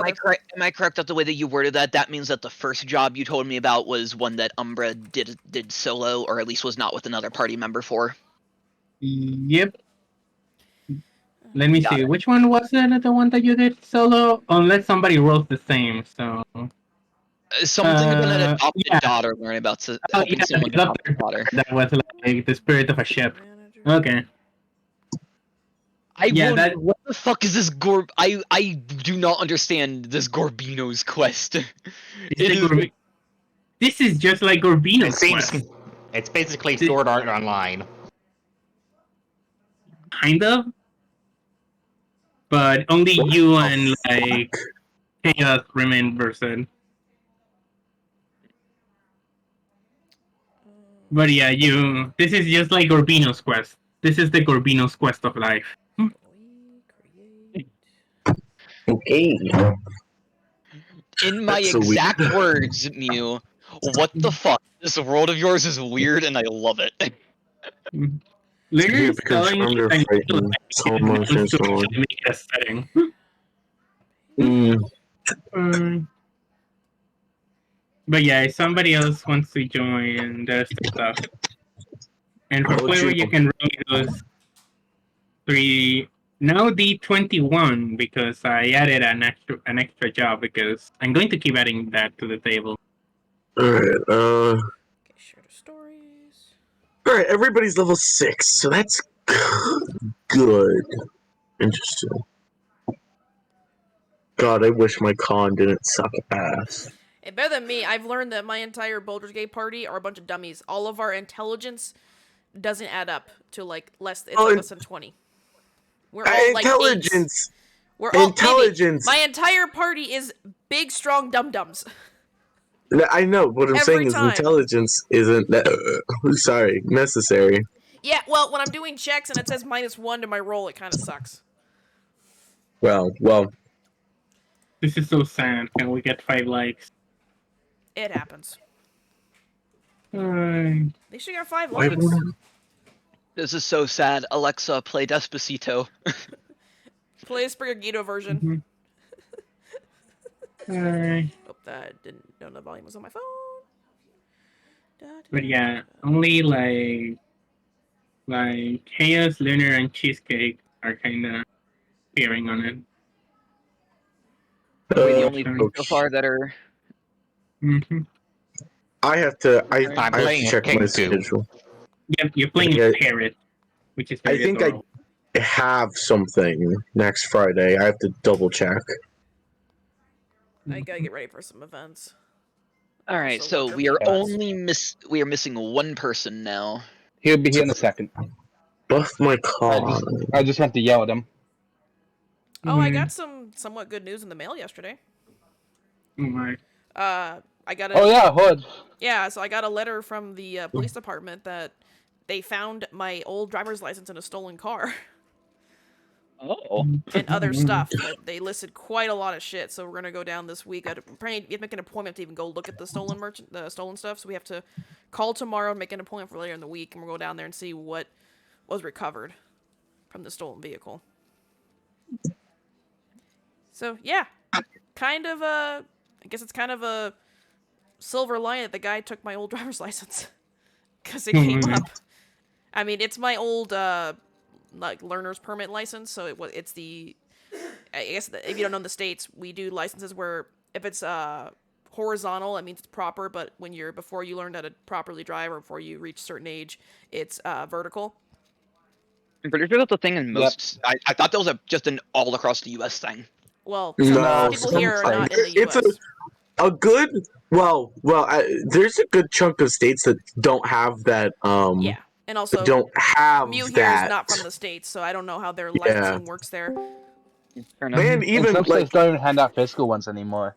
Am I correct that the way that you worded that? That means that the first job you told me about was one that Umbra did solo, or at least was not with another party member for. Yep. Let me see. Which one was it? The one that you did solo? Unless somebody rolls the same. So something about an adopted daughter. Learn about helping someone adopt a daughter. That was like the spirit of a ship. Okay. What the fuck is this I do not understand this Gorbino's quest. This is just like Gorbino's quest. It's basically Sword Art Online. Kind of. But only you and like Chaos remain versed. But yeah, this is just like Gorbino's quest. This is the Gorbino's quest of life. Okay. In my exact words, Mew, what the fuck? This world of yours is weird and I love it. Literally telling me so emotional. Setting. But yeah, if somebody else wants to join, there's the stuff. And for flavor, you can roll those 3. Now D21 because I added an extra job because I'm going to keep adding that to the table. Alright, Okay, share the stories. Alright, everybody's level 6, so that's good. Interesting. God, I wish my con didn't suck ass. Hey, better than me, I've learned that my entire Baldur's Gate party are a bunch of dummies. All of our intelligence doesn't add up to like less than 20. We're all like intelligence. We're all intelligence. My entire party is big, strong dum-dums. I know. What I'm saying is intelligence isn't necessary. Yeah, well, when I'm doing checks and it says -1 to my roll, it kind of sucks. Well. This is so sad. Can we get 5 likes? It happens. They should get 5 likes. This is so sad. Alexa, play Despacito. Play a Sprigagito version. Hope that didn't know the volume was on my phone. But yeah, only like Chaos, Lunar, and Cheesecake are kind of appearing on it. We're the only people so far that are. I have to. I'm playing check my schedule. Yep, you're playing a Parrot, which is very adorable. I have something next Friday. I have to double check. I gotta get ready for some events. All right, so we are missing one person now. He'll be here in a second. Buff my car. I just have to yell at him. Oh, I got some somewhat good news in the mail yesterday. Oh my. I got Hood. Yeah, so I got a letter from the police department that they found my old driver's license in a stolen car. Oh. And other stuff. But they listed quite a lot of shit, so we're gonna go down this week. You have to make an appointment to even go look at the stolen stuff. So we have to call tomorrow and make an appointment for later in the week, and we'll go down there and see what was recovered from the stolen vehicle. So yeah, kind of I guess it's kind of a silver lining that the guy took my old driver's license because it came up. I mean, it's my old like learner's permit license, so it's the. I guess if you don't know in the States, we do licenses where if it's horizontal, it means it's proper, but when before you learn how to properly drive or before you reach a certain age, it's vertical. I'm pretty sure that's a thing in most. Yep. I thought that was just an all across the U.S. thing. Well, people here are not in the U.S. It's a good. Well, there's a good chunk of states that don't have that. Yeah, and also don't have Mew that. here is not from the States, so I don't know how their licensing works there. Man, even some states don't even hand out physical ones anymore.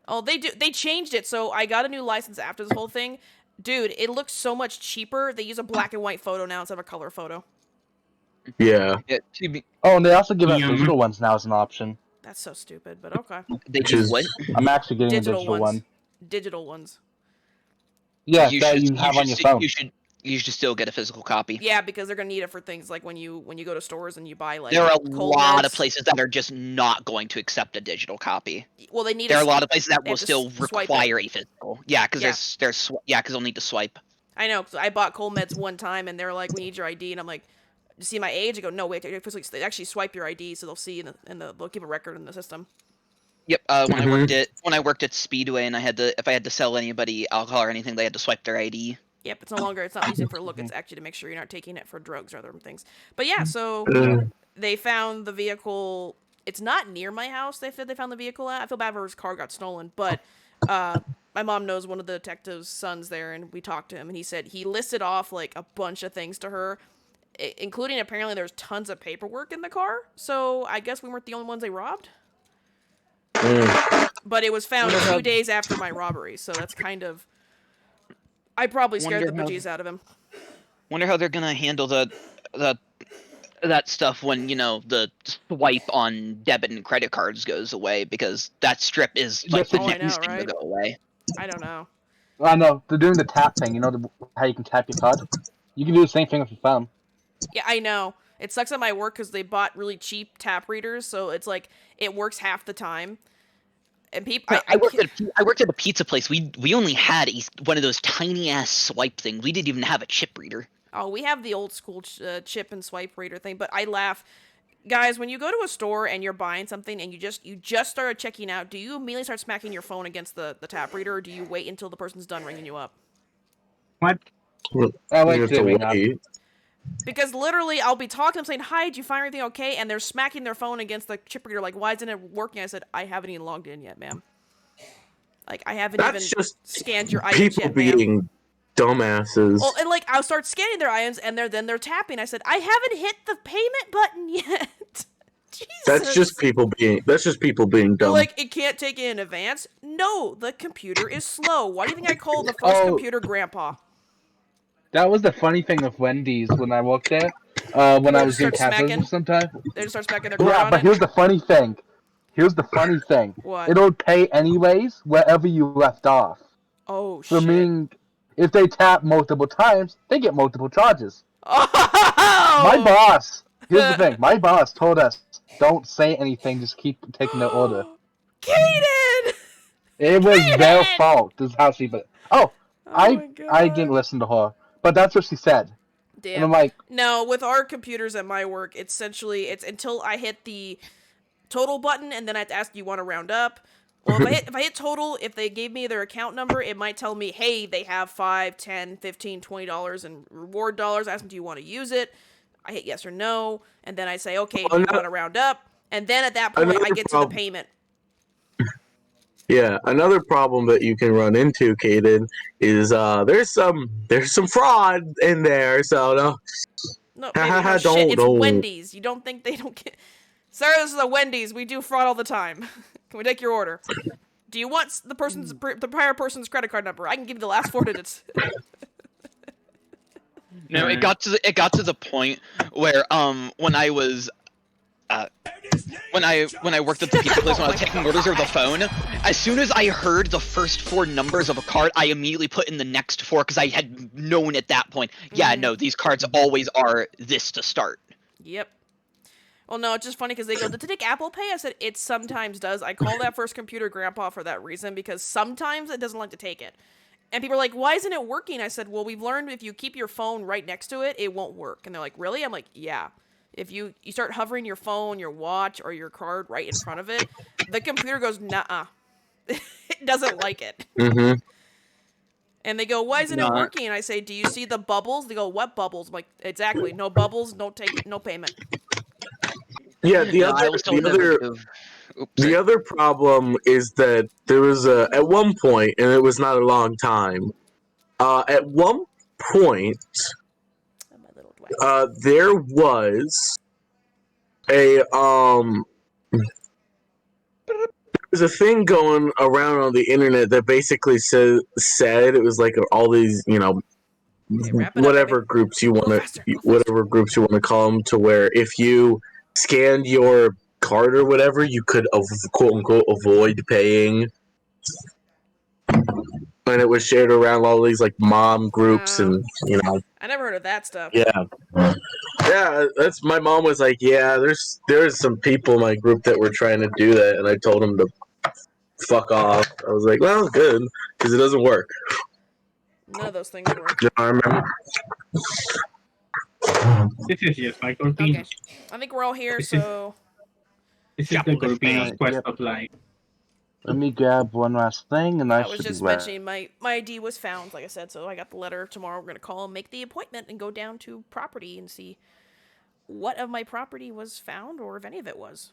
Oh, they do. They changed it, so I got a new license after this whole thing. Dude, it looks so much cheaper. They use a black and white photo now instead of a color photo. Yeah. Oh, and they also give out digital ones now as an option. That's so stupid, but okay. They use what? I'm actually getting a digital one. Digital ones. Yeah, that you have on your phone. You should still get a physical copy. Yeah, because they're gonna need it for things like when you go to stores and you buy like. There are a cold lot meds. of places that are just not going to accept a digital copy. Well, they need. There are a lot of places that they will have to still swipe require a physical. Yeah, because Yeah. because they'll need to swipe. I know. 'Cause I bought cold meds one time, and they're like, "We need your ID," and I'm like, "You see my age?" I go, "No, wait. They actually swipe your ID, so they'll see they'll keep a record in the system." Yep. When I worked at Speedway and if I had to sell anybody alcohol or anything, they had to swipe their ID. Yep, it's not using for a look, it's actually to make sure you're not taking it for drugs or other things. But yeah, so they found the vehicle. It's not near my house. They said they found the vehicle at. I feel bad for his car got stolen, but my mom knows one of the detective's sons there, and we talked to him, and he said he listed off like a bunch of things to her, including apparently there's tons of paperwork in the car. So I guess we weren't the only ones they robbed. But it was found 2 days after my robbery, so that's kind of. I probably scared the bejeez out of him. Wonder how they're gonna handle that stuff when the swipe on debit and credit cards goes away, because that strip is like the next thing to go away. I don't know. I know they're doing the tap thing. You know how you can tap your card. You can do the same thing with your phone. Yeah, I know. It sucks at my work because they bought really cheap tap readers, so it's like it works half the time. And people, I worked at a pizza place. We only had one of those tiny ass swipe things. We didn't even have a chip reader. Oh, we have the old school chip and swipe reader thing, but I laugh. Guys, when you go to a store and you're buying something and you just started checking out, do you immediately start smacking your phone against the tap reader, or do you wait until the person's done ringing you up? What? I like to ring up. Because literally, I'll be talking to them saying, "Hi, did you find everything okay?" And they're smacking their phone against the chip reader, like, "Why isn't it working?" I said, "I haven't even logged in yet, ma'am. Like, I haven't even scanned your items yet, ma'am." People being dumbasses. Well, and like, I'll start scanning their items, and they're tapping. I said, "I haven't hit the payment button yet." Jesus. That's just people being dumb. Like, it can't take it in advance. No, the computer is slow. Why do you think I call the first computer grandpa? That was the funny thing with Wendy's when I worked there. When I was doing capitalism sometime. They just start smacking their card on but here's the funny thing. What? It'll pay anyways wherever you left off. Oh, shit. So meaning, if they tap multiple times, they get multiple charges. Oh! My boss, here's the thing. My boss told us, don't say anything, just keep taking their order. Kaden! It was their fault. This is how she put it. I didn't listen to her. But that's what she said. Damn. And I'm like, no, with our computers at my work, it's until I hit the total button, and then I have to ask, do you want to round up? Well, if I hit total, if they gave me their account number, it might tell me, hey, they have $5, $10, $15, $20 in reward dollars. I ask them, do you want to use it? I hit yes or no, and then I say, okay, do you want to round up? And then at that point, I get to the payment. Yeah, another problem that you can run into, Kaden, is there's some fraud in there. So no, shit, it's Wendy's. You don't think they don't get? Sir, this is a Wendy's. We do fraud all the time. Can we take your order? Do you want the prior person's credit card number? I can give you the last 4 digits. No, it got to the point where when I was. When I worked at the pizza place, when I was taking orders over the phone, as soon as I heard the first 4 numbers of a card, I immediately put in the next 4, because I had known at that point, yeah, no, these cards always are this to start. Yep. Well, no, it's just funny because they go, did it take Apple Pay? I said, it sometimes does. I call that first computer grandpa for that reason, because sometimes it doesn't like to take it. And people are like, why isn't it working? I said, well, we've learned if you keep your phone right next to it, it won't work. And they're like, really? I'm like, yeah. If you start hovering your phone, your watch, or your card right in front of it, the computer goes, nah. It doesn't like it. Mm-hmm. And they go, why isn't it working? And I say, do you see the bubbles? They go, what bubbles? I'm like, exactly. No bubbles, no payment. Yeah, the other problem is that there was at one point, and it was not a long time. At one point, there was there's a thing going around on the internet that basically said it was like all these, whatever groups you want to call them, to where if you scanned your card or whatever, you could quote unquote avoid paying. and it was shared around all these like mom groups, and you know. I never heard of that stuff. Yeah. Yeah, that's my mom was like, yeah, there's some people in my group that were trying to do that, and I told them to fuck off. I was like, well, good, because it doesn't work. None of those things work. You know, I remember. This is just my routine. Okay, I think we're all here, so This is the Corpino's quest Yep. of life. Let me grab one last thing, and I I was should just be ready. mentioning my ID was found, like I said, so I got the letter tomorrow. We're gonna call and make the appointment and go down to property and see what of my property was found or if any of it was.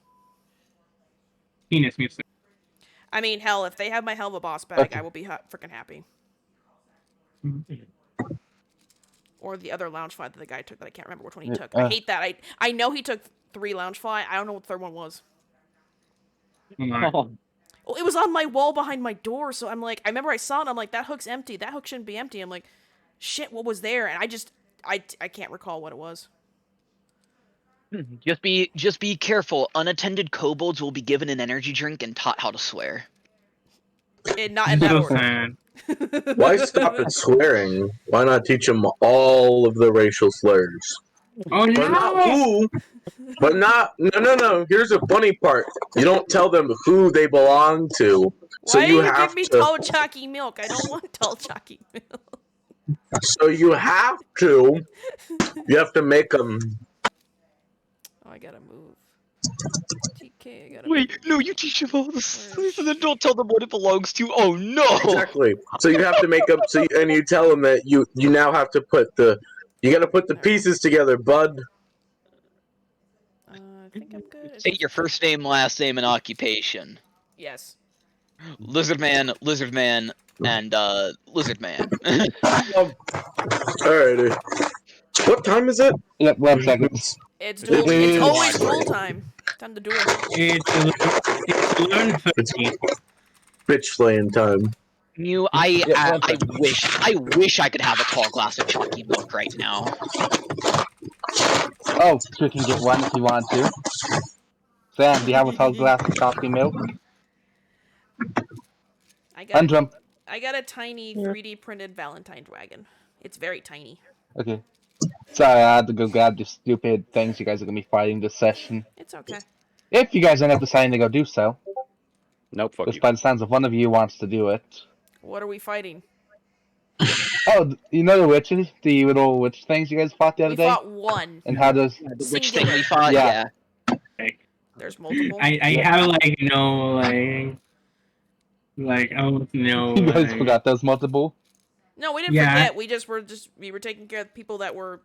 Penis music. I mean, hell, if they have my Helva boss bag, Okay. I will be freaking happy. Or the other lounge fly that the guy took that I can't remember which one he took. I hate that. I know he took 3 lounge fly. I don't know what the third one was. Well, it was on my wall behind my door, so I'm like, I remember I saw it, I'm like, that hook's empty. That hook shouldn't be empty. I'm like, shit, what was there? And I can't recall what it was. Just be careful. Unattended kobolds will be given an energy drink and taught how to swear. Not in that So order. sad. Why stop at swearing? Why not teach them all of the racial slurs? Oh But not no! who. But not. No. Here's the funny part. You don't tell them who they belong to. So Why you do you have give me to. tall chalky milk? I don't want tall chalky milk. So you have to. You have to make them. Oh, I gotta move. TK, I gotta Wait, move. no, you teach them all the Where slurs and then don't tell them what it belongs to. Oh no! Exactly. So you have to make up. And you tell them that you now have to put the. You got to put the pieces together, bud. I think I'm good. State your first name, last name, and occupation. Yes. Lizard man, and lizard man. Alrighty. What time is it? Yep, 1 second. It's duel. It It's is- always duel time. Time to duel. It's 11:30. Bitch slaying time. I wish I could have a tall glass of chalky milk right now. Oh, you can get one if you want to. Sam, do you have a tall glass of chocolate milk? I Jump. got a tiny 3D printed Valentine wagon. It's very tiny. Okay. Sorry, I had to go grab the stupid things you guys are gonna be fighting this session. It's okay. If you guys end up deciding to go do so. Nope, fuck Because you. by the sounds of one of you wants to do it. What are we fighting? Oh, you know the witches? The little witch things you guys fought the other We day? fought one. And how does... The witch thing we Singular. fought, Yeah. yeah. There's multiple. I have like no oh no. You guys like- forgot those multiple? No, we didn't Yeah. forget. We were taking care of the people that were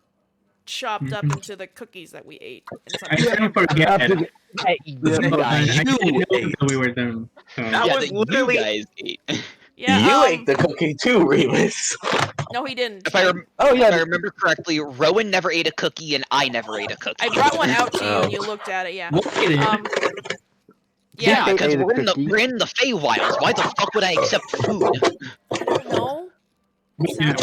chopped up into the cookies that we ate. I didn't forget. After- I didn't know that we were done. So. That Yeah, was that literally- you guys ate. Yeah. You ate the cookie too, Remus. No, he didn't. If I Oh, if I yeah. remember correctly, Rowan never ate a cookie and I never ate a cookie. I brought one out to you Oh. and you looked at it. Yeah. What did it? Yeah, They because ate a we're in cookie. the Feywilds. Why the fuck would I accept food? I don't know.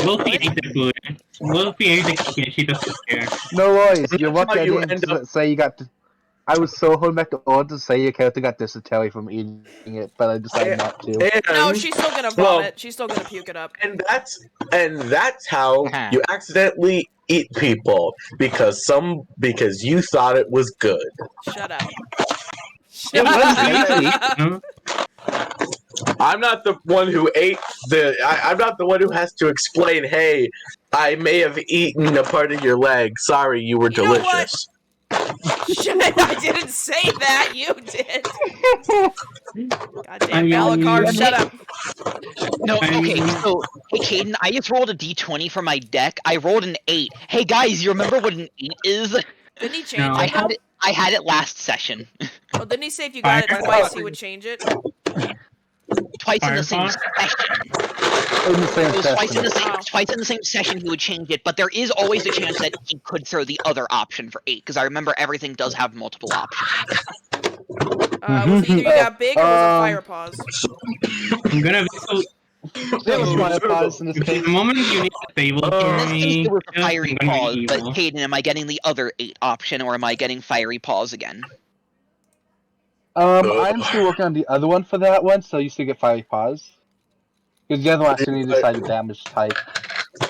Wolfie ate the food. Wolfie ate the cookie and she doesn't care. No worries. You're That's lucky how I you didn't end up- say you got... I was so holding back the order to say your character got dysentery from eating it, but I decided not to. And, No, she's still gonna well, vomit. She's still gonna puke it up. and that's how you accidentally eat people because you thought it was good. Shut up. It was Huh? I'm not the one who ate I'm not the one who has to explain. Hey, I may have eaten a part of your leg. Sorry, you were You know what? delicious. I didn't say that. You did. Goddamn I mean, Malacar, shut up. No, I okay, mean- so, hey Caden, I just rolled a d20 for my deck. I rolled an 8. Hey guys, you remember what an 8 is? Didn't he change No. I it had though? I had it last session. Well, didn't he say if you got it Fire- twice he would change it? Twice in the same Firefox? session. In the same It was twice in session. the same Oh. twice in the same session he would change it, but there is always a chance that he could throw the other option for 8, because I remember everything does have multiple options. Was it either you got big or was it fire pause? I'm gonna so It was my pause in this the case. moment you need a table In for this me, case, it was just fiery I'm gonna pause, be but evil. Caden, am I getting the other 8 option, or am I getting fiery pause again? I'm still working on the other one for that one, so you still get 5 pause. Because the other one actually decide the damage type.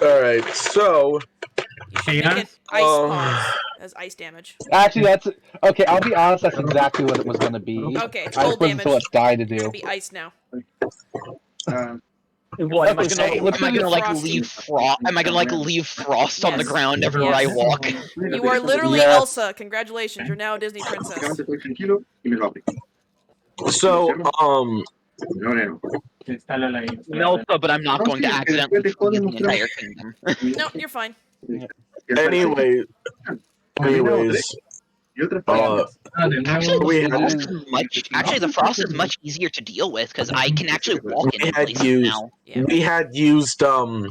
Alright, so You should make it ice pods as ice damage. Actually, that's okay. I'll be honest. That's exactly what it was gonna be. Okay, it's I cold just wasn't damage. so what die to It's gonna do. be ice now. What am I Okay, gonna? so let's Am I gonna like Frosty. leave frost? Am I gonna like leave frost on the Yes. ground everywhere I Yes. walk? You are literally Yes. Elsa. Congratulations, you're now a Disney princess. so Melfa, but I'm not going to accidentally feed the entire kingdom. No, you're fine. anyways, Actually, we the frost had, is the frost is much easier to deal with because I can actually walk we in had places used now. Yeah. we had used I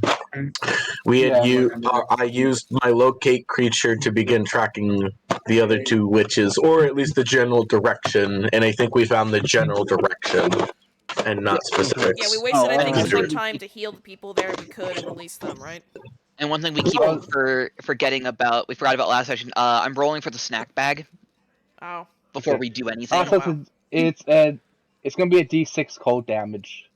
used my locate creature to begin tracking the other two witches, or at least the general direction, and I think we found the general direction and not specifics. Yeah, we wasted, I think, some Injury. time to heal the people there we could and release them, right? And one thing we keep forgetting about, we forgot about last session. I'm rolling for the snack bag Oh. before we do anything. Also, wow. it's gonna be a D6 cold damage.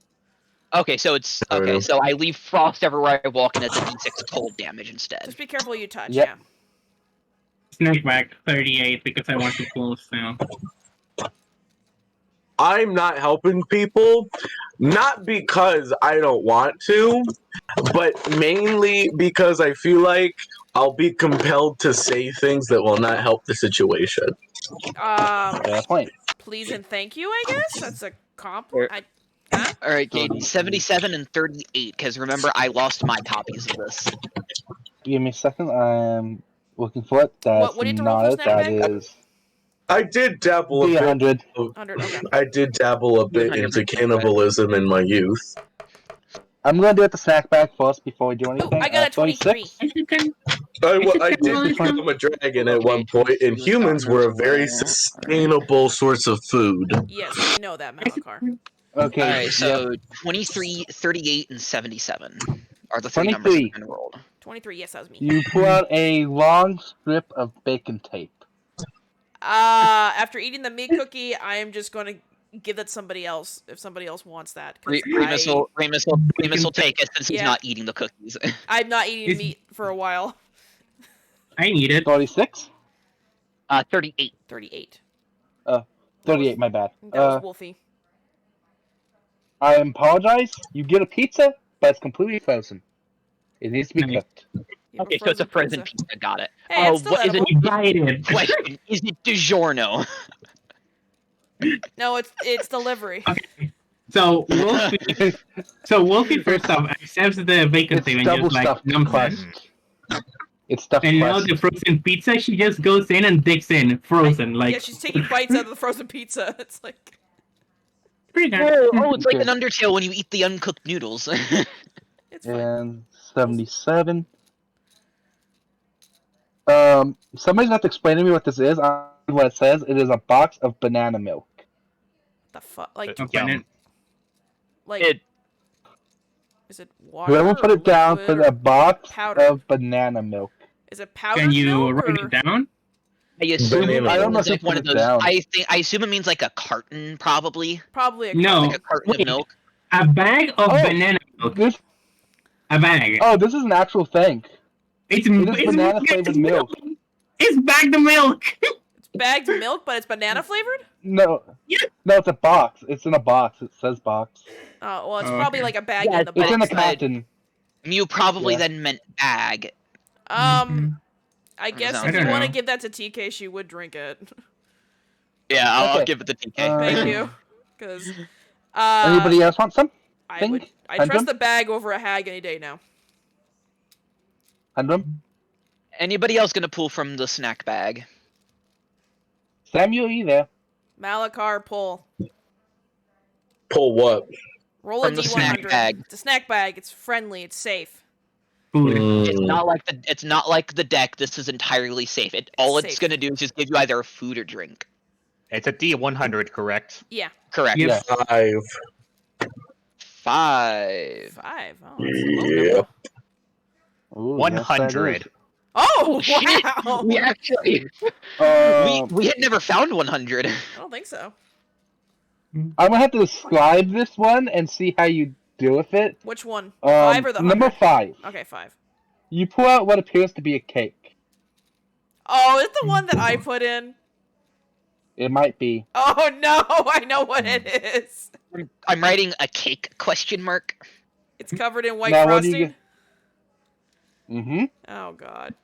Okay, so it's okay. So I leave frost everywhere I walk, and it's a d6 cold damage instead. Just be careful you touch, Yep. yeah. Snake back 38 because I want to close now. I'm not helping people, not because I don't want to, but mainly because I feel like I'll be compelled to say things that will not help the situation. Fair point. Please and thank you, I guess? That's a compliment. Huh? All right, Jaden, 77 and 38. Because remember, I lost my copies of this. Give me a second. I'm looking for it. That's What do you have to roll for not it. snack That bag? is I did dabble a bit. 100. 100, okay. I did dabble a bit into cannibalism in my youth. I'm gonna do it the snack bag first before we do Ooh, anything. I got a 23. 26. I did become a dragon at one point, and humans were a very sustainable source of food. Yes, we know that, Malakar. Okay. Alright, yep. so 23, 38, and 77 are the three numbers 23. that have been rolled. 23, yes, that was me. You pull out a long strip of bacon tape. After eating the meat cookie, I am just going to give that to somebody else, if somebody else wants that. 'Cause Remus will take it since he's Yeah. not eating the cookies. I'm not eating meat for a while. I need it. 36? 38. 38. 38, my bad. That was Wolfie. I apologize. You get a pizza, but it's completely frozen. It needs to be Nice. cooked. You have Okay, so it's a frozen pizza. pizza. Got it. Hey, it's still what is edible. it? Invited. Question: is it DiGiorno? No, it's delivery. Okay. So Wolfie first off accepts the bacon It's thing and double just like stuffed numbs crust. it. It's stuffed And now crust. the frozen pizza, she just goes in and digs in frozen. Like Yeah, she's taking bites out of the frozen pizza. It's like... pretty good. It's like Okay. an Undertale when you eat the uncooked noodles. It's fine. And 77. Somebody's gonna have to explain to me what this is. What it says. It is a box of banana milk. The fuck? Like, Yum. like... It- Is it water? Whoever put or it down, liquid put or a box powder? of banana milk. Is it powdered Can you milk, write or... it down? I assume Banana. it I don't know means if like you one put of it those. down. I assume it means like a carton, probably. Probably a No. Like a carton Wait. of milk. A bag of Oh. banana milk. This. A bag. Oh, this is an actual thing. It's banana flavored milk. It's bagged milk. It's bagged milk, but it's banana flavored? No. Yeah. No, it's a box. It's in a box. It says box. Oh, well, it's Oh, probably okay. like a bag Yeah, in the It's in a box. carton. You probably Yeah. then meant bag. I guess I if don't you want to know. give that to TK, she would drink it. Yeah, I'll Okay. give it to TK. Thank you. Because... Anybody else want some? I Thing? would... I Hundred? trust the bag over a hag any day now. Handrum? Anybody else gonna pull from the snack bag? Samuel, you there? Malakar, pull. Pull what? Roll From a the D100. snack bag. It's a snack bag. It's friendly. It's safe. Food. It's not like the deck. This is entirely safe. All it's safe. gonna do is just give you either a food or drink. It's a D100, correct? Yeah. Correct. Yep. Yes. 5. 5. Oh, that's a low Yep. number. Ooh, 100. Oh, Shit, wow! We actually Yes, we had never found 100. I don't think so. I'm gonna have to describe this one and see how you do with it. Which one? 5 or the 100? Number 5. Okay, 5. You pull out what appears to be a cake. Oh, it's the one that I put in. It might be. Oh no, I know what it is. I'm writing a cake question mark. It's covered in white Now, what do frosting. you Mm-hmm. Oh god.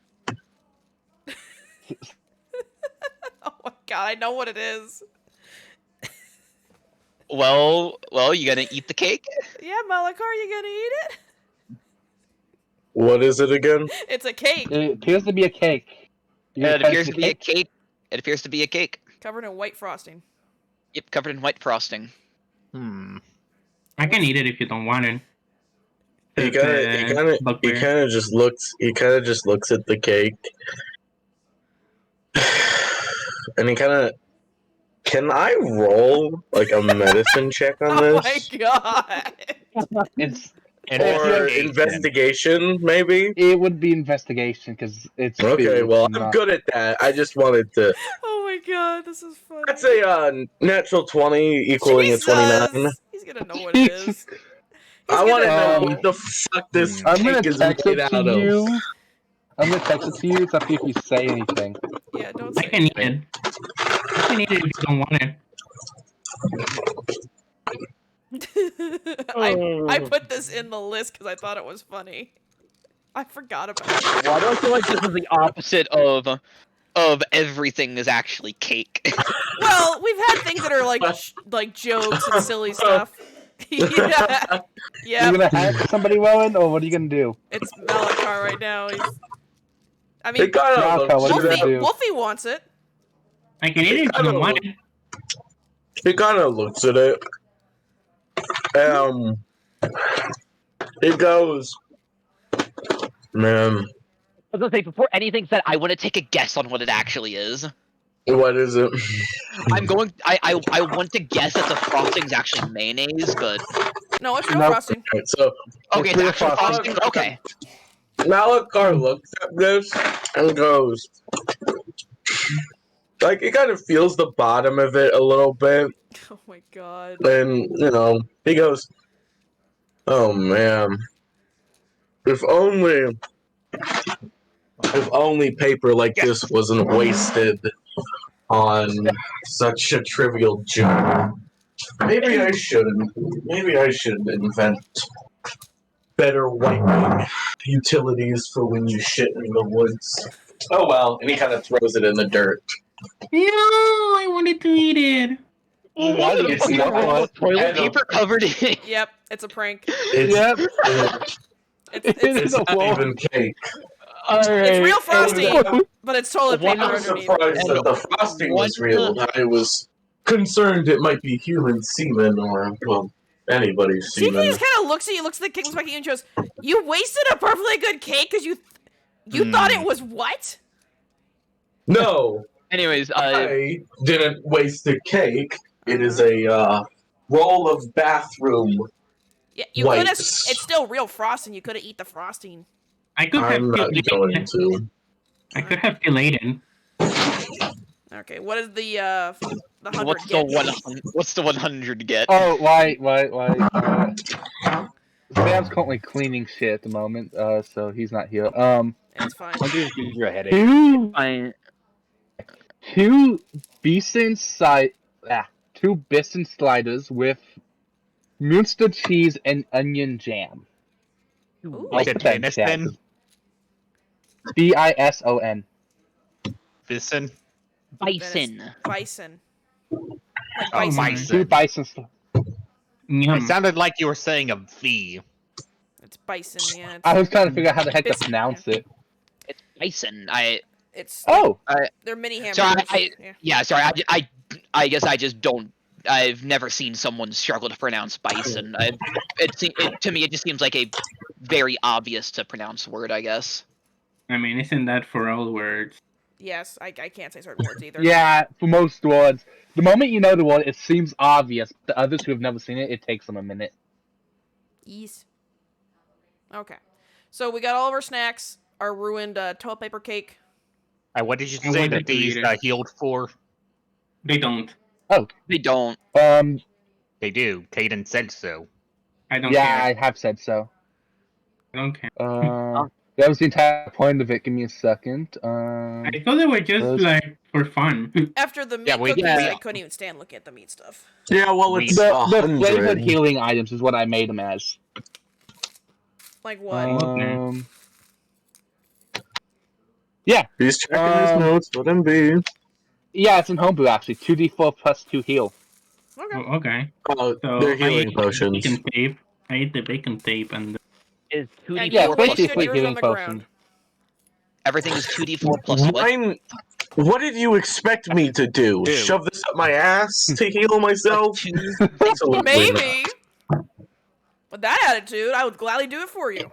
Oh my god, I know what it is. Well, you gonna eat the cake? Yeah, Malakar, you gonna eat it? What is it again? It's a cake It appears to be a cake. You It gonna touch appears the to be a cake. It appears to be a cake. covered in white frosting. Yep, covered in white frosting. I can eat it if you don't want it. He kind of just looks at the cake, and he kind of. Can I roll like a medicine check on Oh this? my god. It's Or investigation, maybe? It would be investigation because it's Okay, food, well, I'm not- good at that. I just wanted to. Oh my god, this is funny. That's a natural 20 equaling Jesus! a 29. He's gonna know what it is. I want to know know. what the fuck this I'm gonna cake is text made it out to of. you. I'm gonna text it to you. It's up to you if you say anything. Yeah, don't I say can eat anything. it. I can eat it if you don't want it. I put this in the list because I thought it was funny. I forgot about it. Well, I don't feel like this is the opposite of everything is actually cake. Well, we've had things that are like jokes and silly stuff. Yeah. You're Yeah. gonna have somebody rolling, or what are you gonna do? It's Malakar right now. I It mean, kind Rocco, of what looks do you at do? it. Wolfie wants it. I can eat it if you don't want it. He kind of looks at it. It goes, man, I was gonna say, before anything said, I want to take a guess on what it actually is. what is it? I want to guess that the frosting's actually mayonnaise, but No, it's real Nope. frosting. So, okay, it's real actual frosting. frosting. Okay. Malakar looks at this and goes, like, it kind of feels the bottom of it a little bit. Oh my god. And, he goes, oh man, if only paper like this wasn't wasted on such a trivial joke. Maybe I should invent better wiping utilities for when you shit in the woods. Oh well, and he kind of throws it in the dirt. No, I wanted to eat it. It's not Toilet paper covered in. Yep, it's a prank. Yep. It's a not wall. even cake. It's real frosting, And, but it's toilet paper I was underneath. surprised that the frosting was real. I was concerned it might be human semen or, well, anybody's See, he semen. just kind of looks at you, looks at the cake, looks back at you, and goes, "You wasted a perfectly good cake because you thought it was what?" No, Anyways, I didn't waste the cake. It is a roll of bathroom. Yeah, you could have. Wipes. It's still real frosting. You could have eat the frosting. I could have I'm not going delayed. to. I could have delayed it. Okay, what is the 100 what's get? What's the 100 get? Oh, why? Sam's currently cleaning shit at the moment, so he's not here. It's fine. I'll just give you a headache. Two two bison sliders with Munster cheese and onion jam. Ooh. Like a Put that in tennis chat. pin? Bison. Bison? Bison. Bison. Like Oh, bison. bison. Two bison. Yum. It sounded like you were saying a V. It's bison. Yeah. It's, I was trying to figure out how the heck to Bison, pronounce yeah. it. It's bison. it's Oh, they're mini So hamburgers. Yeah. yeah. Sorry. I guess I just don't. I've never seen someone struggle to pronounce bison. To me, it just seems like a very obvious to pronounce word. I guess. I mean, isn't that for all words? Yes, I can't say certain words either. yeah. For most words, the moment you know the word, it seems obvious. The others who have never seen it, it takes them a minute. Yes. Okay. So we got all of our snacks, our ruined toilet paper cake. What did you I say wanted that to these eat it. healed for? They don't. They don't. They do. Caden said so. I don't Yeah, care. I have said so. I don't care. That was the entire point of it. Give me a second. I thought they were just those- like for fun. After the meat Yeah, we- cookies, yeah. I couldn't even stand looking at the meat stuff. Yeah, well, We- it's the flavored 100. healing items is what I made them as. Like what? Um, yeah, He's checking his notes. Let him be. yeah, it's in homebrew actually. 2d4 plus 2 heal. Okay. Oh, okay. Oh, So they're I healing ate the potions. bacon tape. I ate the bacon tape and Is And 2d4 Yeah, you plus basically wasted yours healing on the potion. ground. everything is 2d4 plus what? What did you expect me to do? Two. Shove this up my ass to heal myself? Absolutely Maybe. With that attitude, I would gladly do it for you.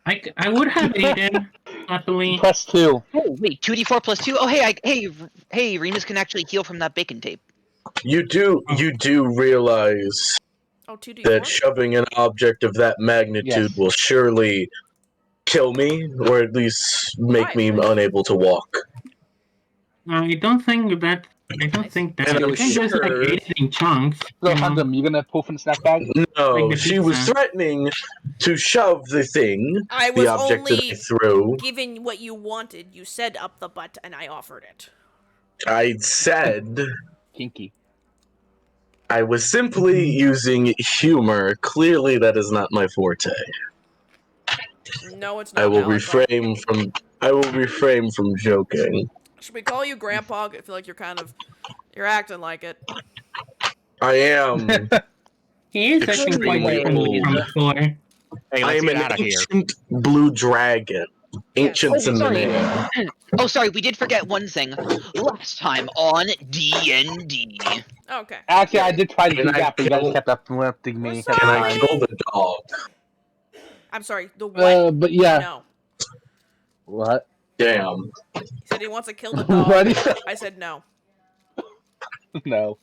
I would have eaten happily. Plus 2. Oh wait, 2d4 plus 2. Oh hey, Remus can actually heal from that bacon tape. You do realize Oh, 2d4? that shoving an object of that magnitude Yes. will surely kill me, or at least make Right. me unable to walk. I don't think that. I don't think that. And You I'm can just like sure- eat it in chunks. So, you know? Huntem, you gonna pull from the snack bag? No, Like the she was pizza. threatening to shove the thing, I was the object that I only threw. given what you wanted. You said up the butt, and I offered it. I said Kinky. I was simply using humor. Clearly, that is not my forte. No, it's not. I will Alex. refrain from joking. Should we call you Grandpa? I feel like you're acting like it. I am. He is acting quite Extremely different old. from before. Hey, I let's am get an out of here. ancient blue dragon. Ancients Oh, in the sorry. name. Oh sorry, we did forget one thing. Last time on D&D. Okay. Actually, I did try to do And I that, but you guys killed- kept interrupting me. We're And I sorry. killed a dog. I'm sorry. The what? But yeah. No. What? Damn. He said he wants to kill the dog. What? I said no. No.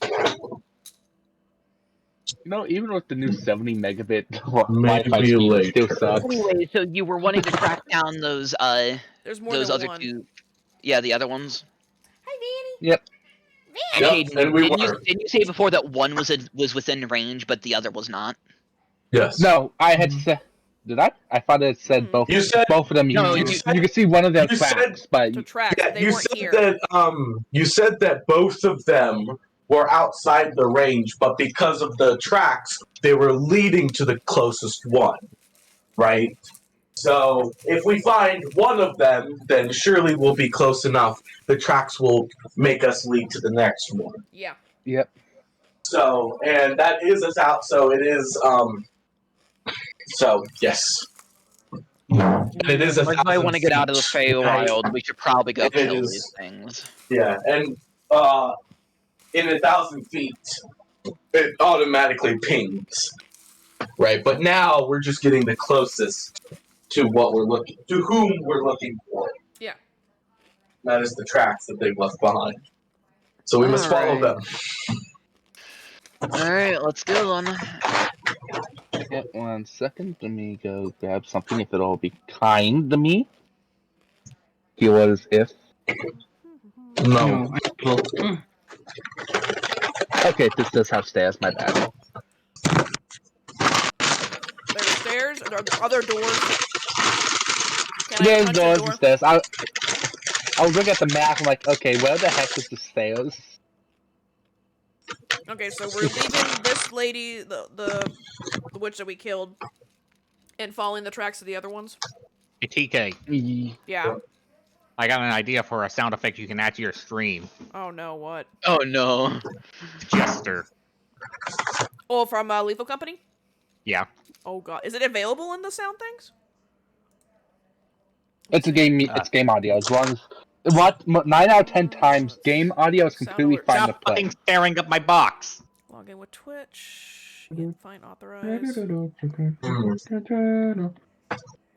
You know, even with the new 70 megabit Wi-Fi Maybe speed, it still later. sucks. Anyway, so you were wanting to track down those There's more those than other one. two. Yeah, the other ones. Hi, Vanny. Yep. And Yep, Hayden, and we didn't were. you say before that one was within range, but the other was not? Yes. No, I had said. Did I? I thought it said both. You said- both of them. No, you, you you can see one of their you said- tracks, but To track. Yeah, They you weren't said here. that you said that both of them were outside the range, but because of the tracks, they were leading to the closest one, right? So if we find one of them, then surely we'll be close enough. The tracks will make us lead to the next one. Yeah. yep. So, and that is us out. So it is. So yes. And it is a If I want to get out of the feet. Feywild, we should probably go It kill is. these things. Yeah, and in 1,000 feet, it automatically pings. Right, but now we're just getting the closest to what we're looking, to whom we're looking for. Yeah. That is the tracks that they left behind. So we must follow Alright. them. Alright, let's go on. Yep. 1 second. Let me go grab something. If it'll be kind to me. He was if. No. I will. Okay, this does have stairs. My bad. There are stairs. Are there other doors? Can I There's punch a doors door? and stairs. I was looking at the map. I'm like, okay, where the heck is the stairs? Okay, so we're leaving this lady, the witch that we killed, and following the tracks of the other ones. Hey, TK, Yeah. I got an idea for a sound effect you can add to your stream. Oh no, what? Oh no. Jester. Oh, from Lethal Company? Yeah. Oh god, is it available in the sound things? It's a game. It's game audio. As long as 9 out of 10 times, game audio is completely Sound fine to Stop play. fucking staring up my box. Log in with Twitch. Find authorized.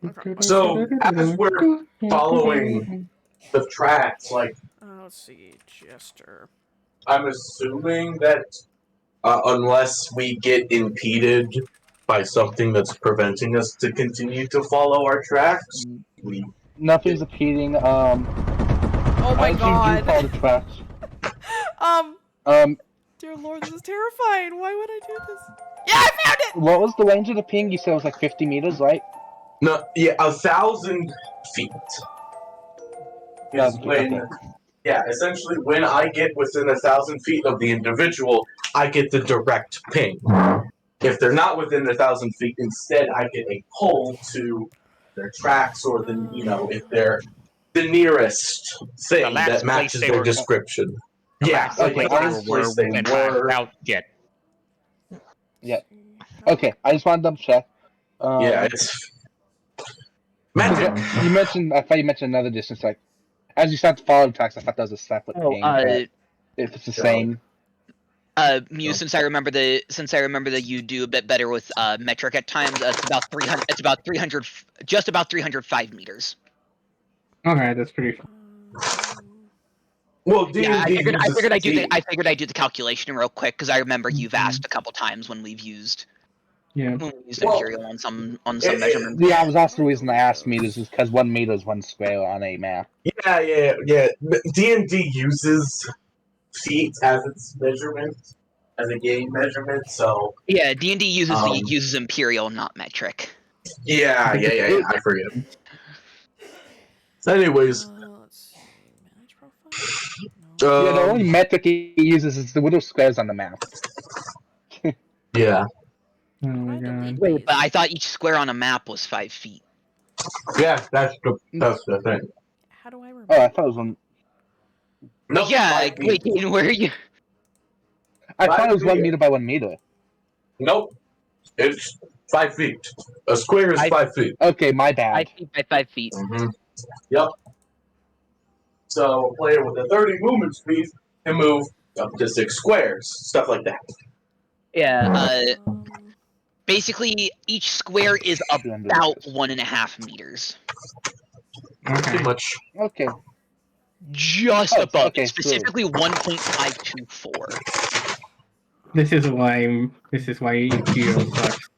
Okay. So as we're following the tracks, like Let's see, Jester. I'm assuming that unless we get impeded by something that's preventing us to continue to follow our tracks, we Nothing's repeating. Oh my I actually do god. follow the tracks. Um, Dear Lord, this is terrifying. Why would I do this? Yeah, I found it! What was the range of the ping? You said it was like 50 meters, right? No, yeah, 1,000 feet. Is when, yeah, essentially when I get within 1,000 feet of the individual, I get the direct ping. If they're not within 1,000 feet, instead I get a pull to their tracks, or then if they're the nearest thing last that place matches they their were- description. The Yeah, last like place the last were place they within 5 were. without jet. Yeah. Okay, I just want to double check. Yeah, it's magic. You mentioned, I thought you mentioned another distance, like, as you start to follow the tracks, I thought that was a separate ping, but if it's the same. Mew, since I remember that you do a bit better with metric at times, it's about 300. It's about 300, just about 305 meters. Okay, that's pretty. Well, D&D Yeah, I figured I'd do the calculation real quick because I remember you've asked a couple times when we've used Imperial on some measurements. Yeah, that was also the reason I asked meters, is because 1 meter is 1 square on a map. Yeah. D&D uses feet as its measurement, as a game measurement. So Yeah, D&D uses Imperial, not metric. yeah. I forget. Anyways, Let's see. Manage profile? Yeah, the only metric he uses is the little squares on the map. yeah, Oh my god. Wait, but I thought each square on a map was 5 feet. that's the thing. How do I remember? Oh, I thought it was 1. Nope, Yeah, 5 feet. wait, Ian, where are you? I thought it was 1 feet. meter by 1 meter. Nope, it's 5 feet. A square is 5 feet. Okay, my bad. 5 feet by 5 feet. Mm-hmm. Yep. So a player with a 30 movement speed can move up to 6 squares, stuff like that. Yeah, basically, each square is about 1.5 meters. Pretty much. Okay. Just above. okay, It's specifically 1.524. This is why Imperial sucks.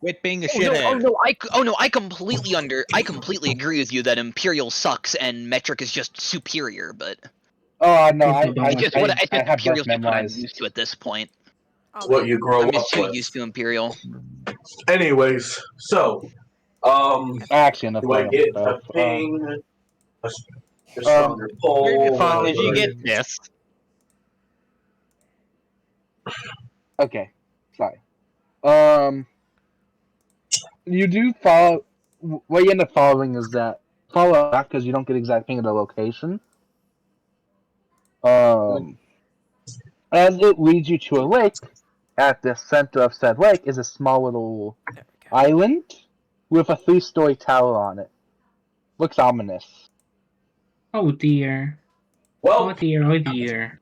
Quit being a Oh no! I completely agree with you that Imperial sucks and metric is just superior. But Oh, no, I It's it's just have Imperial's both just what I'm memorized. used to at this point. What you grow I'm up just too with. used to Imperial. Anyways, so Actually, enough do I about get stuff. a ping, a stronger pull? Did you get this? Okay, sorry. You do follow. What you end up following is that follow back because you don't get exact ping of the location. As it leads you to a lake, at the center of said lake is a small little island with a 3-story tower on it. Looks ominous. Oh dear. Well, Oh dear. Oh dear.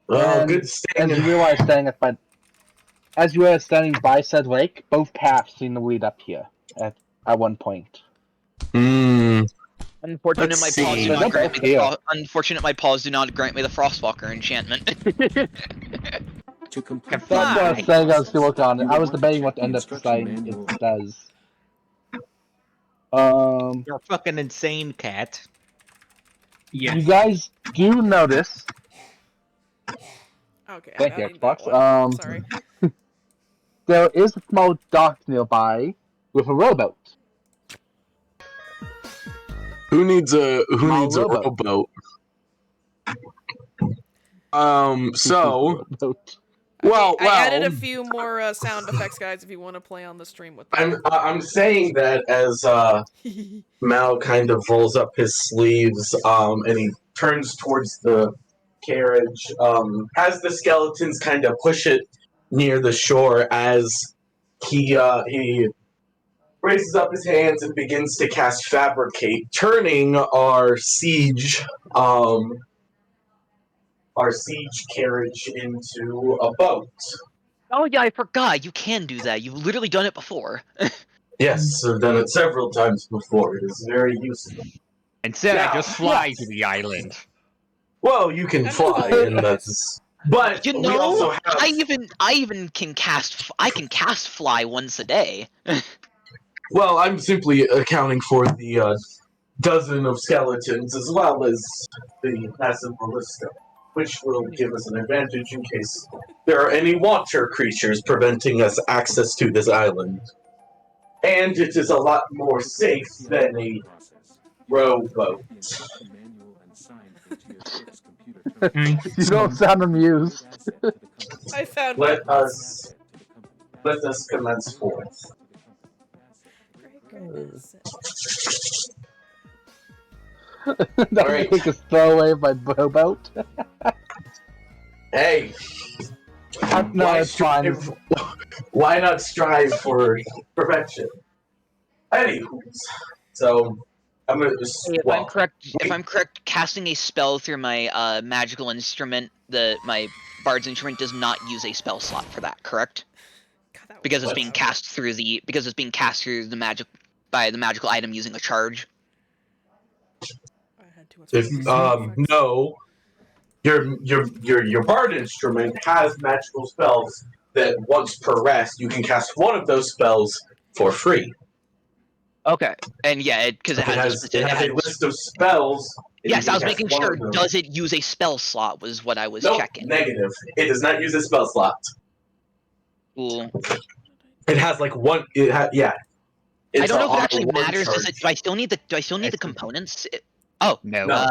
And good As thing. you realize standing by said lake, both paths seem to lead up here at one point. Unfortunate, Let's my see. paws do But not they're grant both me here. Unfortunate, my paws do not grant me the Frostwalker enchantment. To complete That's what I was saying. I was still working on it. I was debating what to end up deciding it does. You're fucking insane, cat. Yes. You guys do notice. Okay, Thank I you, need that Xbox. one. Sorry. There is a small dock nearby with a rowboat. Who needs a rowboat. rowboat? So, well, I added a few more sound effects, guys, if you want to play on the stream with them. I'm saying that as Mal kind of rolls up his sleeves, and he turns towards the carriage, has the skeletons kind of push it near the shore as he raises up his hands and begins to cast Fabricate, turning our siege carriage into a boat. Oh yeah, I forgot. You can do that. You've literally done it before. Yes, I've done it several times before. It is very useful. Instead, Yeah. I just fly to the island. Well, you can fly, and that's. But You we know, also have. I even can cast. I can cast fly once a day. Well, I'm simply accounting for the dozen of skeletons as well as the massive ballista. which will give us an advantage in case there are any water creatures preventing us access to this island. And it is a lot more safe than a rowboat. You don't sound amused. I found Let it. us commence forth. That Alright. was like a throwaway of my boat. Hey, No, why it's fine. why not strive for perfection? Anywho, so I'm gonna just If I'm correct, casting a spell through my magical instrument, my bard's instrument does not use a spell slot for that. Correct? God, that was Because it's loud. being cast through the magical item using a charge. I had too much If effects. no, your bard instrument has magical spells that once per rest you can cast one of those spells for free. Okay, and yeah, because it has a list of spells. and Yes, you I can was cast making one sure. of them. Does it use a spell slot? Was what I was Nope, checking. negative. It does not use a spell slot. Cool. It has like one. Yeah. I don't know if it on actually one matters. charge. Do I still need the components? Oh, No. No.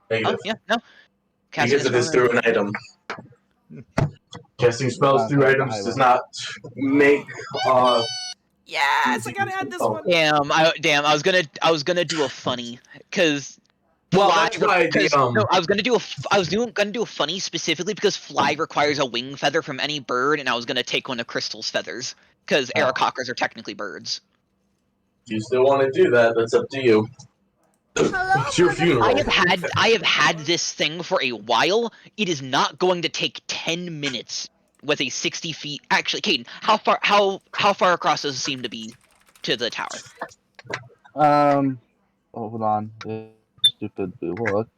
Negative. oh yeah, no. Because it is through an item. Casting spells through items does not make. Yes, I gotta add this one. Damn, I was gonna do a funny, cause. Well, Fly, that's why no, I was gonna do a funny specifically because fly requires a wing feather from any bird, and I was gonna take one of Crystal's feathers because Aarakocras are technically birds. You still want to do that? That's up to you. It's your funeral. I have had this thing for a while. It is not going to take 10 minutes with a 60 feet. Actually, Caden, how far across does it seem to be to the tower? Hold on. Stupid look.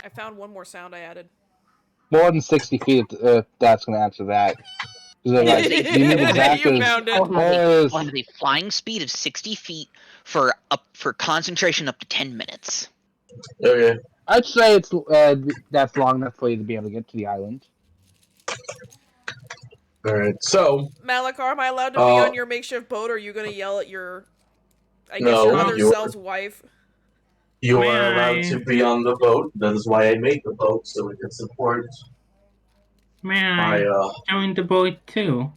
I found one more sound I added. More than 60 feet, that's going to answer that. You need exactly. You found it. I'll have a flying speed of 60 feet for concentration up to 10 minutes. Okay. I'd say it's that's long enough for you to be able to get to the island. Alright, so. Malakar, am I allowed to be on your makeshift boat, or are you gonna yell at your your other self's wife? You are allowed to be on the boat. That is why I made the boat, so we can support. May I join the boat too?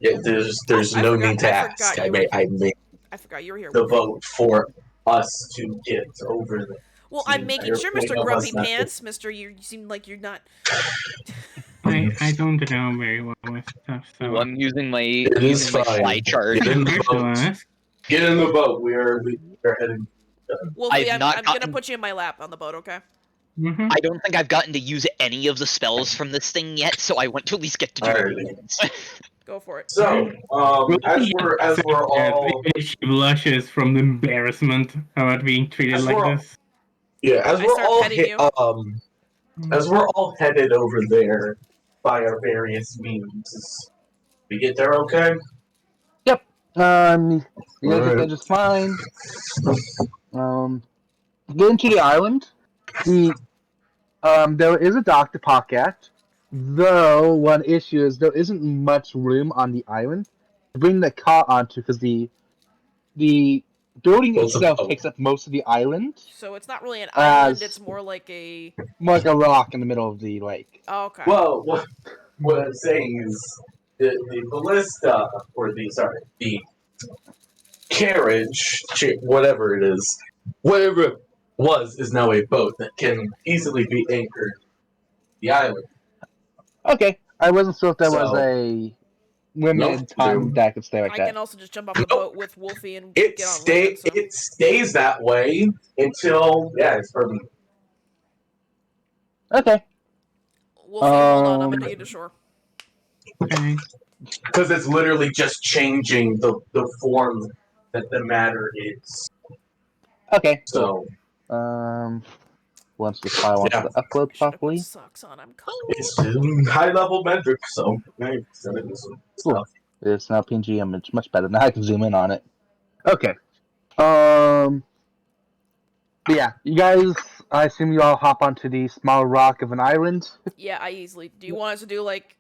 Yeah, there's no need to ask. I made I forgot you were here. the boat for us to get over the. Well, I'm making sure, Mr. Grumpy Pants. Mister, you seem like you're not. I don't know very well with stuff, so. I'm using my fly charge. Get in the boat. Get in the boat. We are heading. Wolfie, I'm gonna put you in my lap on the boat, okay? Mm-hmm. I don't think I've gotten to use any of the spells from this thing yet, so I want to at least get to do it. Go for it. So, as we're all, she blushes from the embarrassment about being treated like this. Yeah, as we're all headed over there by our various means. We get there okay? Yep. You guys get there just fine. Getting to the island. There is a dock to park at. Though one issue is there isn't much room on the island to bring the car onto because the building itself takes up most of the island. So it's not really an island; it's more like a rock in the middle of the lake. Oh, okay. Well, what I'm saying is the ballista, or the carriage, whatever it is, whatever it was, is now a boat that can easily be anchored the island. Okay, I wasn't sure if there was a limited time that I could stay like that. I can also just jump off the boat with Wolfie and get on land. So. It stays that way until it's permanent. Okay. Wolfie, hold on, I'm gonna take you to shore. Okay. Because it's literally just changing the form that the matter is. Okay. So. Once the file wants to upload properly. Socks on. I'm cold. It's high level metric, so Cool. It's now PNG image, much better. Now I can zoom in on it. Okay. Yeah, you guys I assume you all hop onto the small rock of an island. Yeah, I easily. Do you want us to do like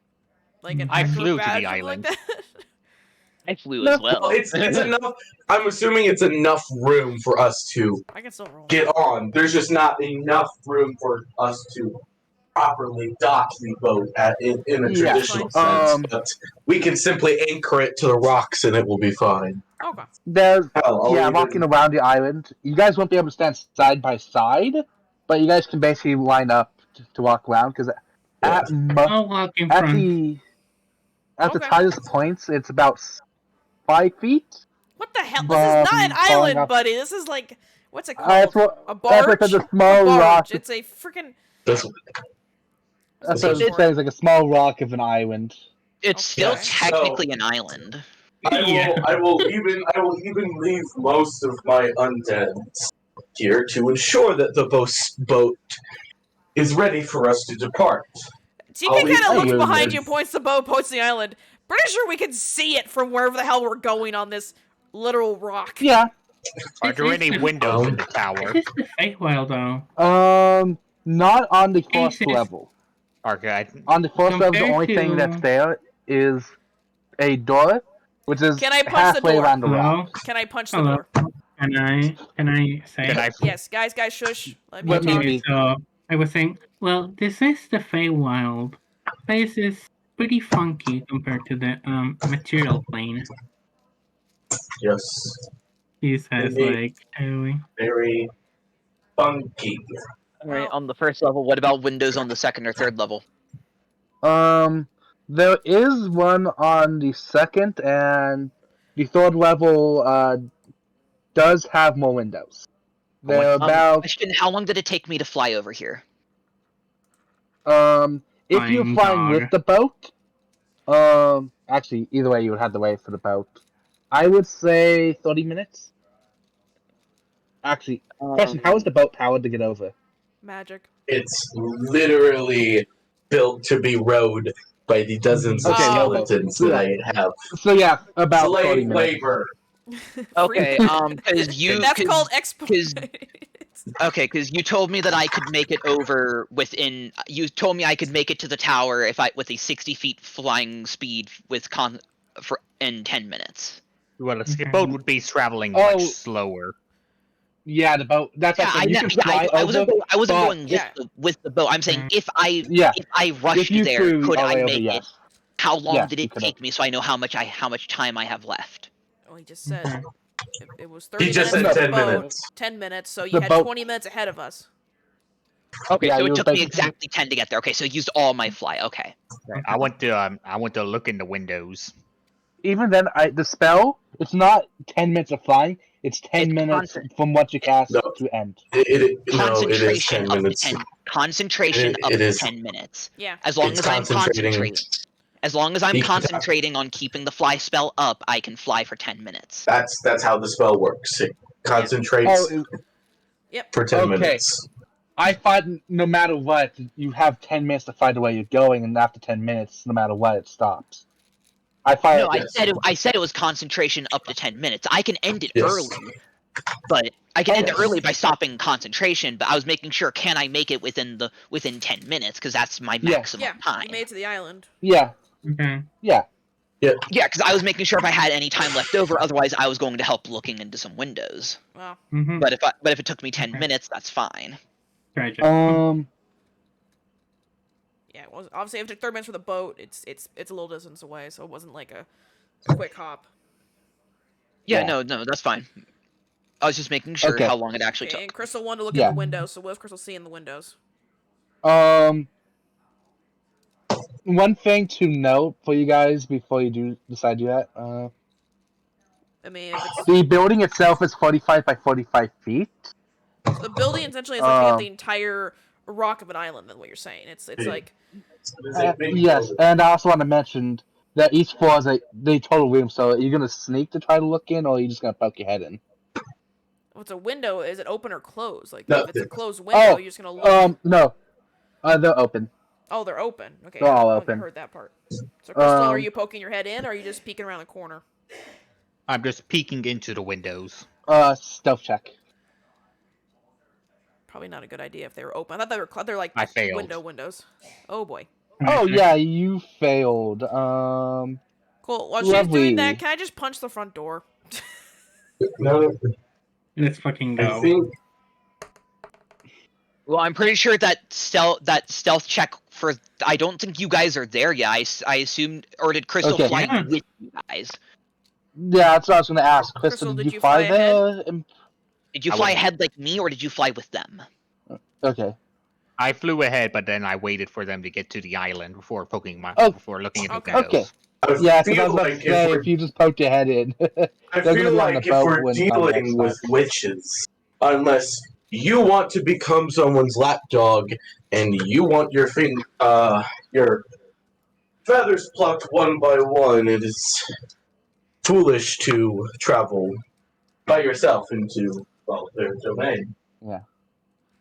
an I flew to acrobat the or something like island. that? I flew No, as well. Well, it's enough. I'm assuming it's enough room for us to I can still roll. get on. There's just not enough room for us to properly dock the boat in a Yeah, traditional fine. sense. But we can simply anchor it to the rocks and it will be fine. Okay. There's Hell, I'll even- walking around the island. You guys won't be able to stand side by side, but you guys can basically line up to walk around because Yeah. I'll walk in at front. the Okay. tightest points, it's about 5 feet. What the hell? This is not an Falling island, off. buddy. This is like what's it That's called? what A that's what barge. there's a A small barge. rock. It's a freaking. That's That's what it says, like a small rock of an island. It's still Okay. technically an island. Yeah. I will even leave most of my undead here to ensure that the boat is ready for us to depart. TK I'll leave kind of looks you behind with- you, points the boat, points the island. Pretty sure we can see it from wherever the hell we're going on this literal rock. Yeah. Are there any windows in the tower? This is the Feywild, though. Not on the first Jesus. level. Okay. On the first level, the Compared only thing to- that's there is a door, which is Can I punch the halfway door? around the rock. Hello? Can I punch the Hello? door? Can I say? Can I? Yes, guys, shush. Let me What talk. maybe? So, I was saying, well, this is the Feywild. Place is pretty funky compared to the material plane. Yes, He says, Indeed. very funky. Alright, on the first level, what about windows on the second or third level? There is one on the second, and the third level does have more windows. They're about Question, how long did it take me to fly over here? if you're Flying flying dog. with the boat, actually either way you would have to wait for the boat. I would say 30 minutes. Actually, question: how is the boat powered to get over? Magic. It's literally built to be rowed by the dozens of Okay, no, skeletons but- that I have. So yeah, about 30 Slave minutes. labor. Okay, Free- because you... That's 'cause- called exploit. Okay, because you told me that I could make it over within... You told me I could make it to the tower if I with a 60 feet flying speed with in 10 minutes. Well, a Okay. boat would be traveling Oh. much slower. Yeah, the boat. That's Yeah, what I'm I saying. You know. can Yeah, fly I wasn't. over. I wasn't but- going with the boat. I'm saying Mm. if I Yeah, rushed if you there, flew could all the I way make over, it? yes. How long Yes, did you it could take have. me so I know how much time I have left? Well, he just said Okay. it was 30 He just minutes said with 10 the boat, minutes. 10 minutes, so you The had boat- 20 minutes ahead of us. Okay, Yeah, so you it were took me basically- exactly 10 to get there. Okay, so I used all my fly. Okay. I went to look in the windows. Even then, the spell, it's not 10 minutes of flying. It's 10 It's minutes constant. from what you cast No. to end. No, it is Concentration 10 up to minutes. 10. Concentration It up to is. 10 minutes. Yeah. As long It's as I'm concentrating. concentrating. As long as I'm You can- concentrating on keeping the fly spell up, I can fly for 10 minutes. That's how the spell works. It concentrates for 10 Okay. minutes. I find no matter what, you have 10 minutes to find where you're going, and after 10 minutes, no matter what, it stops. I find No, I Yes. said it was concentration up to 10 minutes. I can end it Yes. early, but I can end it Yes. early by stopping concentration. But I was making sure, can I make it within 10 minutes? Because that's my Yeah. maximum Yeah, time. you made it to the island. yeah, Okay. yeah. Yeah, because I was making sure if I had any time left over. Otherwise, I was going to help looking into some windows. Wow. Mm-hmm. But if it took me 10 Okay. minutes, that's fine. Tragic. Yeah, it was obviously if it took 30 minutes for the boat, it's a little distance away, so it wasn't like a quick hop. Yeah, Yeah. no, that's fine. I was just making sure Okay. how long it actually Okay, and took. Crystal wanted to look Yeah. in the windows, so what does Crystal see in the windows? One thing to note for you guys before you do decide to do that, I mean, if it's the building itself is 45 by 45 feet. so the building essentially is looking at Um, the entire rock of an island. Then what you're saying, it's like Yes, and I also want to mention that each floor is the total room, so are you going to sneak to try to look in, or are you just going to poke your head in? what's a window? Is it open or closed? Like No, if it's a closed window, you're just gonna look. No. They're open. Oh, they're open. Okay, they're all I don't think I open. heard that part. So Crystal, are Um, you poking your head in, or are you just peeking around the corner? I'm just peeking into the windows. Stealth check. Probably not a good idea if they were open. I thought they're like I failed. windows. Oh boy. Oh yeah, you failed. Cool. While she's Lovely. doing that, can I just punch the front door? No, Let's fucking I go. think Well, I'm pretty sure that stealth check for. I don't think you guys are there yet. I assumed, or did Crystal Okay. fly Yeah. with you guys? Yeah, that's what I was gonna ask. Crystal, did you fly there? Did you I fly went- ahead like me, or did you fly with them? Okay. I flew ahead, but then I waited for them to get to the island before before looking at the Okay. windows. Okay. I Yeah, because I feel was about like to say, if you just poked your head in. I They're gonna feel be on like the if boat we're when dealing combat with starts. witches, unless you want to become someone's lapdog and you want your feathers plucked one by one, it is foolish to travel by yourself into their domain.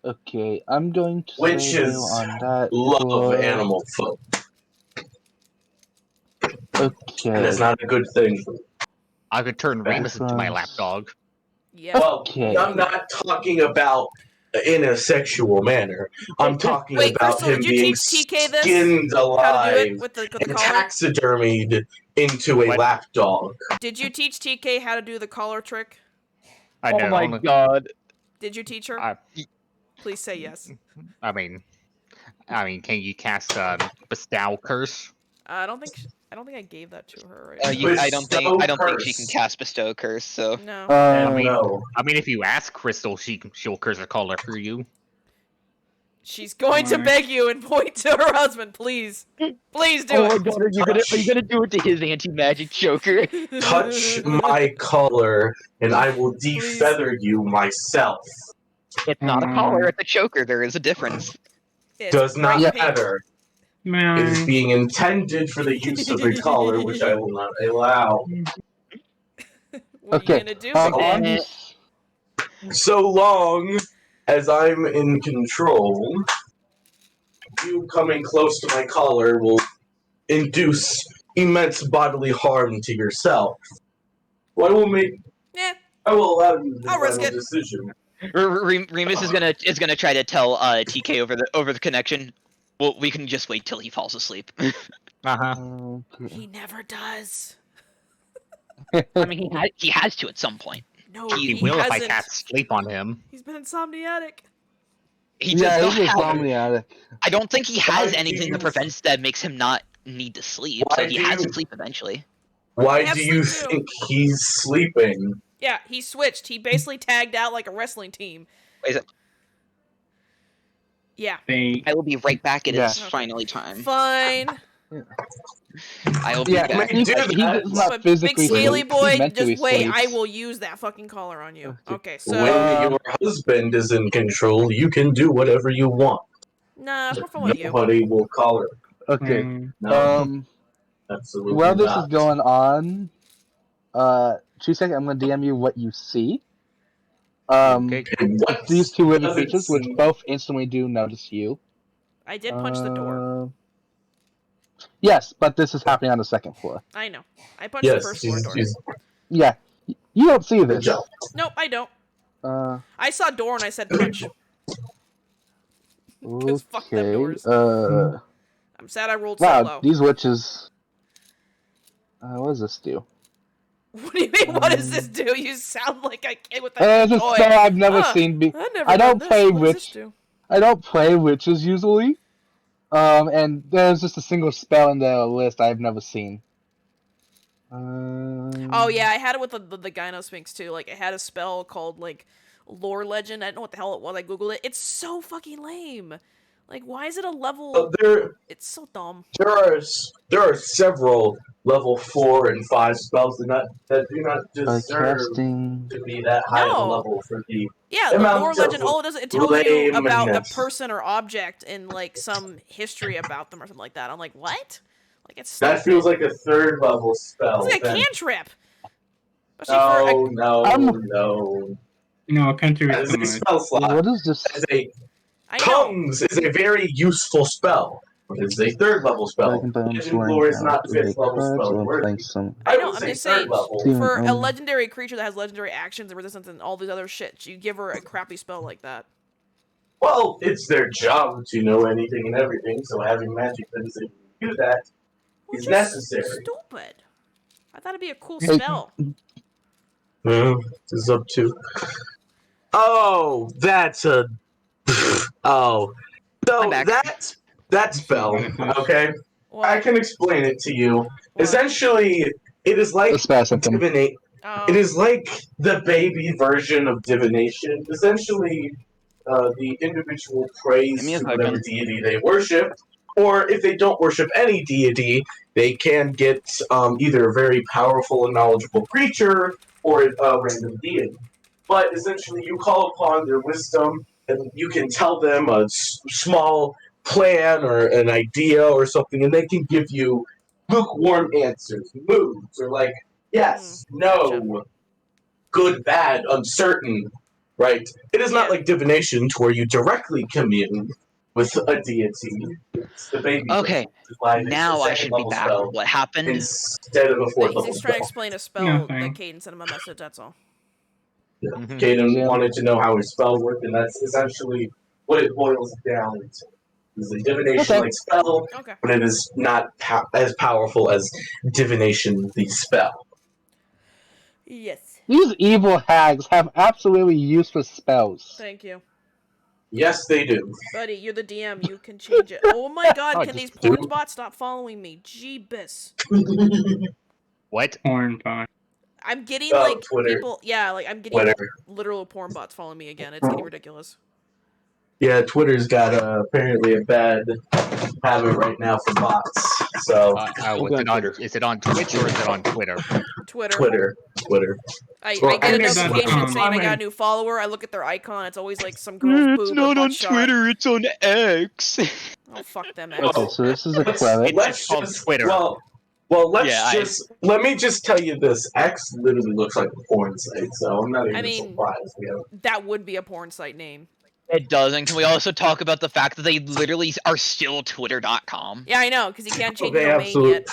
Okay, I'm going to Witches say no on that. Love animal folk, and Okay. it's not a good thing. I could turn Remus into my Reference. lapdog. Yeah. Well, Okay. I'm not talking about in a sexual manner. I'm talking Wait, about Crystal, him did you being teach TK this? skinned How to do alive it with the and collar? taxidermied into a What? lapdog. Did you teach TK how to do the collar trick? I Oh know. my god! Did you teach her? I, Please say yes. I mean, can you cast bestow curse? I don't think I gave that to her. Right? I don't think she can Curse. cast bestow curse. So No. I mean, No. if you ask Crystal, she'll curse a collar for you. She's going to beg you and point to her husband. Please, please do oh it. my god, are you gonna do it to his anti-magic choker? Touch my collar, and I will defeather you myself. It's not a collar, it's a choker. There is a difference. It's Does not bright pink. matter. It is being intended for the use of a collar, which I will not allow. What Okay, are you gonna do? on Big this- So long as I'm in control, you coming close to my collar will induce immense bodily harm to yourself. Well, Yeah. I will allow you the I'll risk final it. decision. Remus is gonna try to tell TK over the connection. Well, we can just wait till he falls asleep. Uh-huh. Okay. He never does. I mean, he has to at some point. No, He he will if I hasn't. cast sleep on him. He's been insomniatic. He does Yeah, not he's have. insomniatic. I don't think he has Why do anything you- that prevents that makes him not need to sleep. So Why he do has to you- sleep eventually. Why have do you sleep too. think he's sleeping? Yeah, he switched. He basically tagged out like a wrestling team. Wait, is it- Yeah. I will be right back. It is Yeah. finally time. Fine. I will be Yeah, back. May do he's that. not But physically Big Scaly asleep, Boy, he mentally just wait. I sleeps. will use that fucking collar on you. Okay, so When your husband is in control, you can do whatever you want. nah, we're fine with you. Nobody will collar. Okay. No, absolutely While this not. is going on, Chusek, I'm gonna DM you what you see. Okay. And what These two living does it creatures, which seem- both instantly do notice you. I did punch the door. Yes, but this is happening on the second floor. I know. I punched the Yes, first floor door. Yeah, you don't see good this. job. Nope, I don't. Uh, I saw door and I said punch. 'Cause fuck them okay. doors. I'm sad I rolled so Wow, low. these witches. What does this do? What do you mean? What does this do? You sound like I came with It's that a toy. spell I've never Ah, seen. I never I done don't this. play What does this witch. do? I don't play witches usually. And there's just a single spell in the list I've never seen. Oh yeah, I had it with the Gynosphinx too. Like, it had a spell called like Lore Legend. I don't know what the hell it was. I googled it. It's so fucking lame. Like, why is it a level? There It's so dumb. are several level 4 and 5 spells that do not By deserve casting. to be that high of a No. level for the Yeah, the amount Lore of Legend. All it does, it tells you about the lameness. person or object and like some history about them or something like that. I'm like, what? Like, it's That stupid. feels like a 3rd level spell. It's like a then. cantrip. Especially No, for a, no. No, country That is is too a much. spell slot. What is this? That is a I know. Tongues is a very useful spell. It's a 3rd level spell. Dragon Bones, Legend Soaring Lore is not Talent, 5th Lake level Crabs, spell and worthy. thanks some. I know, would I'm say just saying, 3rd level. Demon for a Omen. legendary creature that has legendary actions and resistance and all these other shit, you give her a crappy spell like that. Well, it's their job to know anything and everything, so having magic that is able to do that Which is is necessary. stupid. I thought it'd be a cool Hey. spell. Well, it's up to. Oh, that's a. Oh, so I'm back. that spell. Okay, I What? can explain it to you. What? Essentially, it is like A spell system. divinate. Oh. It is like the baby version of divination. Essentially, the individual prays Give me a to whatever second. deity they worship, or if they don't worship any deity, they can get either a very powerful and knowledgeable creature or a random deity. But essentially, you call upon their wisdom, and you can tell them a small plan or an idea or something, and they can give you lukewarm answers, moods, or like yes, no, Gotcha. good, bad, uncertain, right? It is not Yeah. like divination to where you directly commune with a deity. It's the baby Okay, version. It's now a I second should be level back. spell What happened? instead of a fourth level He's trying to spell. explain a spell that Nothing. Caden sent him a message, that's all. Mhm. Caden Yeah. wanted to know how his spell worked, and that's essentially what it boils down to. It's a divination-like spell, Okay. but it is not as powerful as divination the spell. Yes. These evil hags have absolutely useless spells. Thank you. Yes, they do. Buddy, you're the DM, you can change it. Oh my god, Oh, can just these porn do- bots stop following me? Jeebus. What? Porn bot. I'm getting, Oh, like, Twitter. people... Yeah, like, I'm getting Whatever. literal porn bots following me again. It's getting ridiculous. Yeah, Twitter's got apparently a bad habit right now for bots. So What's it on? Is it on Twitch or is it on Twitter? Twitter. Twitter. I Well, get a Twitter's on, notification saying I got a comment. new follower. I look at their icon. It's always like some girl's boob or butt shot. It's on X. Oh, fuck them, Well, X. Okay, so this is a Let's, credit. let's called just Twitter. well, let's Yeah, just let me just tell you this. X literally looks like a porn site, so I'm not even I mean- surprised. That would be a porn site name. It does, and can we also talk about the fact that they literally are still Twitter.com? Yeah, I know, because you can't change They the domain absolutely yet.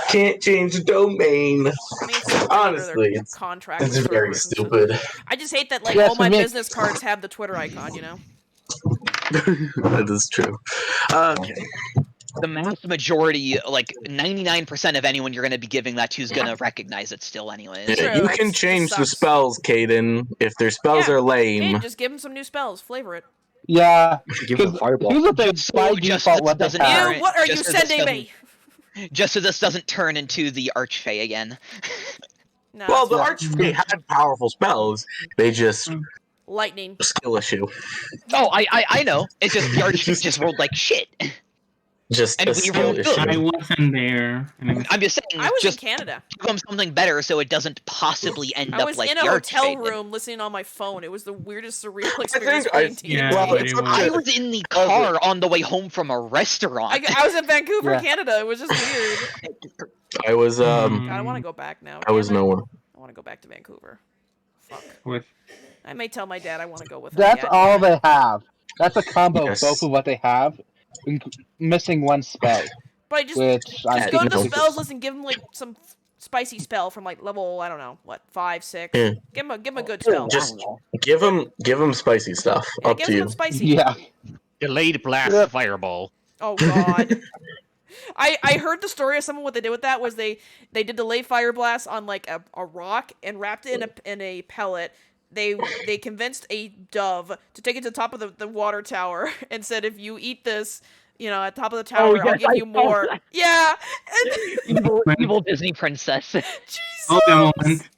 can't change the domain. I mean, it's something under their Honestly, it's contract. it's with very servers and shit. stupid. I just hate that, like, Yes, all my it makes- business cards have the Twitter icon, you know? That is true. Okay. The mass majority, like 99% of anyone you're going to be giving that to is going to recognize it still anyways. True, You it can just change the sucks. spells, Caden. If their spells Yeah, are lame, Hey, just give them some new spells. Flavor it. Yeah, Give them because fireball. here's the thing, Just by so- just default, so what they doesn't have. Alright, You, what are you just so this sending me? Just so this doesn't turn into the Archfey again. No, well, it's the fine. Archfey had powerful spells. They just Lightning. skill issue. Oh, I know. It's just the Archfey just rolled like shit. Just And a we skill rolled issue. good. I wasn't there. And it was, I'm just saying, I was just in Canada. give them something better so it doesn't possibly end I up was like in the a hotel Archfey did. room listening on my phone. It was the weirdest, surreal experience I- playing D&D. yeah, Well, it it's was. I was in the car on the way home from a restaurant. I was in Vancouver, Yeah. Canada. It was just weird. I was Mhm. God, I want to go back now. I was Damn it. nowhere. I want to go back to Vancouver. Fuck. with I may tell my dad I want to go with him. That's Yeah, all damn it. they have. That's a combo Yes. of both of what they have, missing one spell, But I just which I'm go to the no. spells list and give him like some spicy spell from like level, I don't know, what, 5, 6. Yeah. Give him a good spell. Just give them spicy stuff. Yeah, Up give to him you. some spicy. Yeah. Delayed blast Yep. fireball. Oh god. I heard the story of someone. What they did with that was they did delayed fire blast on like a rock and wrapped it in a pellet. They convinced a dove to take it to the top of the water tower and said, if you eat this, you know, at the top of the tower, I'll yes, give I you saw more. that. Yeah. And evil Disney princess. Jesus. Olga moment.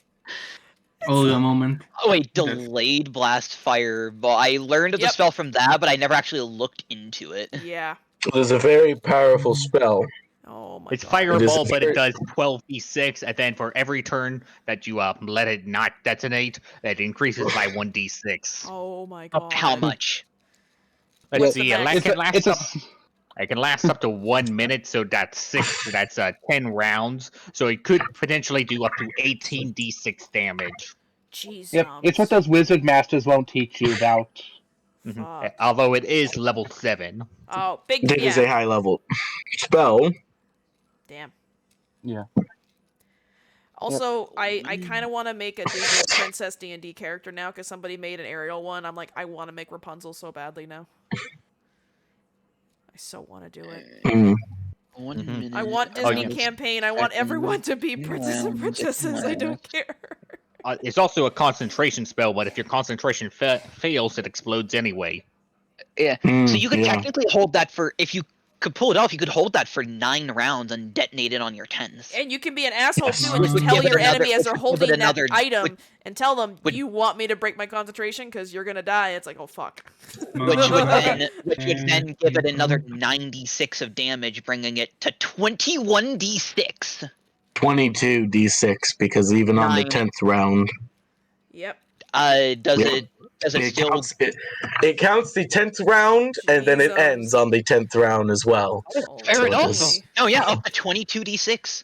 Olga moment. Oh wait, delayed blast fireball. I learned of the Yep. spell from that, but I never actually looked into it. Yeah. It is a very powerful spell. Oh my It's god. fireball, It is but very- it does 12d6, and then for every turn that you let it not detonate, it increases by 1d6. Oh my god. How much? Let's What's see, the max? it can last It's a, up. It can last up to 1 minute, so that's 10 rounds. So it could potentially do up to 18d6 damage. Jeez. yep, it's what those wizard masters won't teach you about. Mhm. Fuck. Although it is level 7. Oh, big It is a yeah. high level spell. Damn. Yeah. Also, I kind of want to make a Disney Princess D&D character now because somebody made an Ariel one. I'm like, I want to make Rapunzel so badly now. I so want to do it. Mm. 1 Mhm. minute. I want Oh, Disney yeah. campaign. I want everyone to be Second princess and round, princesses. second I don't round. care. It's also a concentration spell, but if your concentration fails, it explodes anyway. Yeah. So you could yeah. technically hold that for, if you could pull it off, you could hold that for 9 rounds and detonate it on your 10th. And you can be an asshole Yes. too and Which just would tell give it your another- enemy as which they're would give it holding that another- item and tell them, would- you want me to break my concentration because you're going to die. It's like, oh, fuck. Which would then give it another 96 of damage, bringing it to 21d6. 22d6 because even on the 9. 10th round, Yep. Does Yeah. it it still? counts, it counts the 10th round and then it Jesus. ends on the 10th round as well. Fair So it enough. is- Oh yeah, up to 22d6.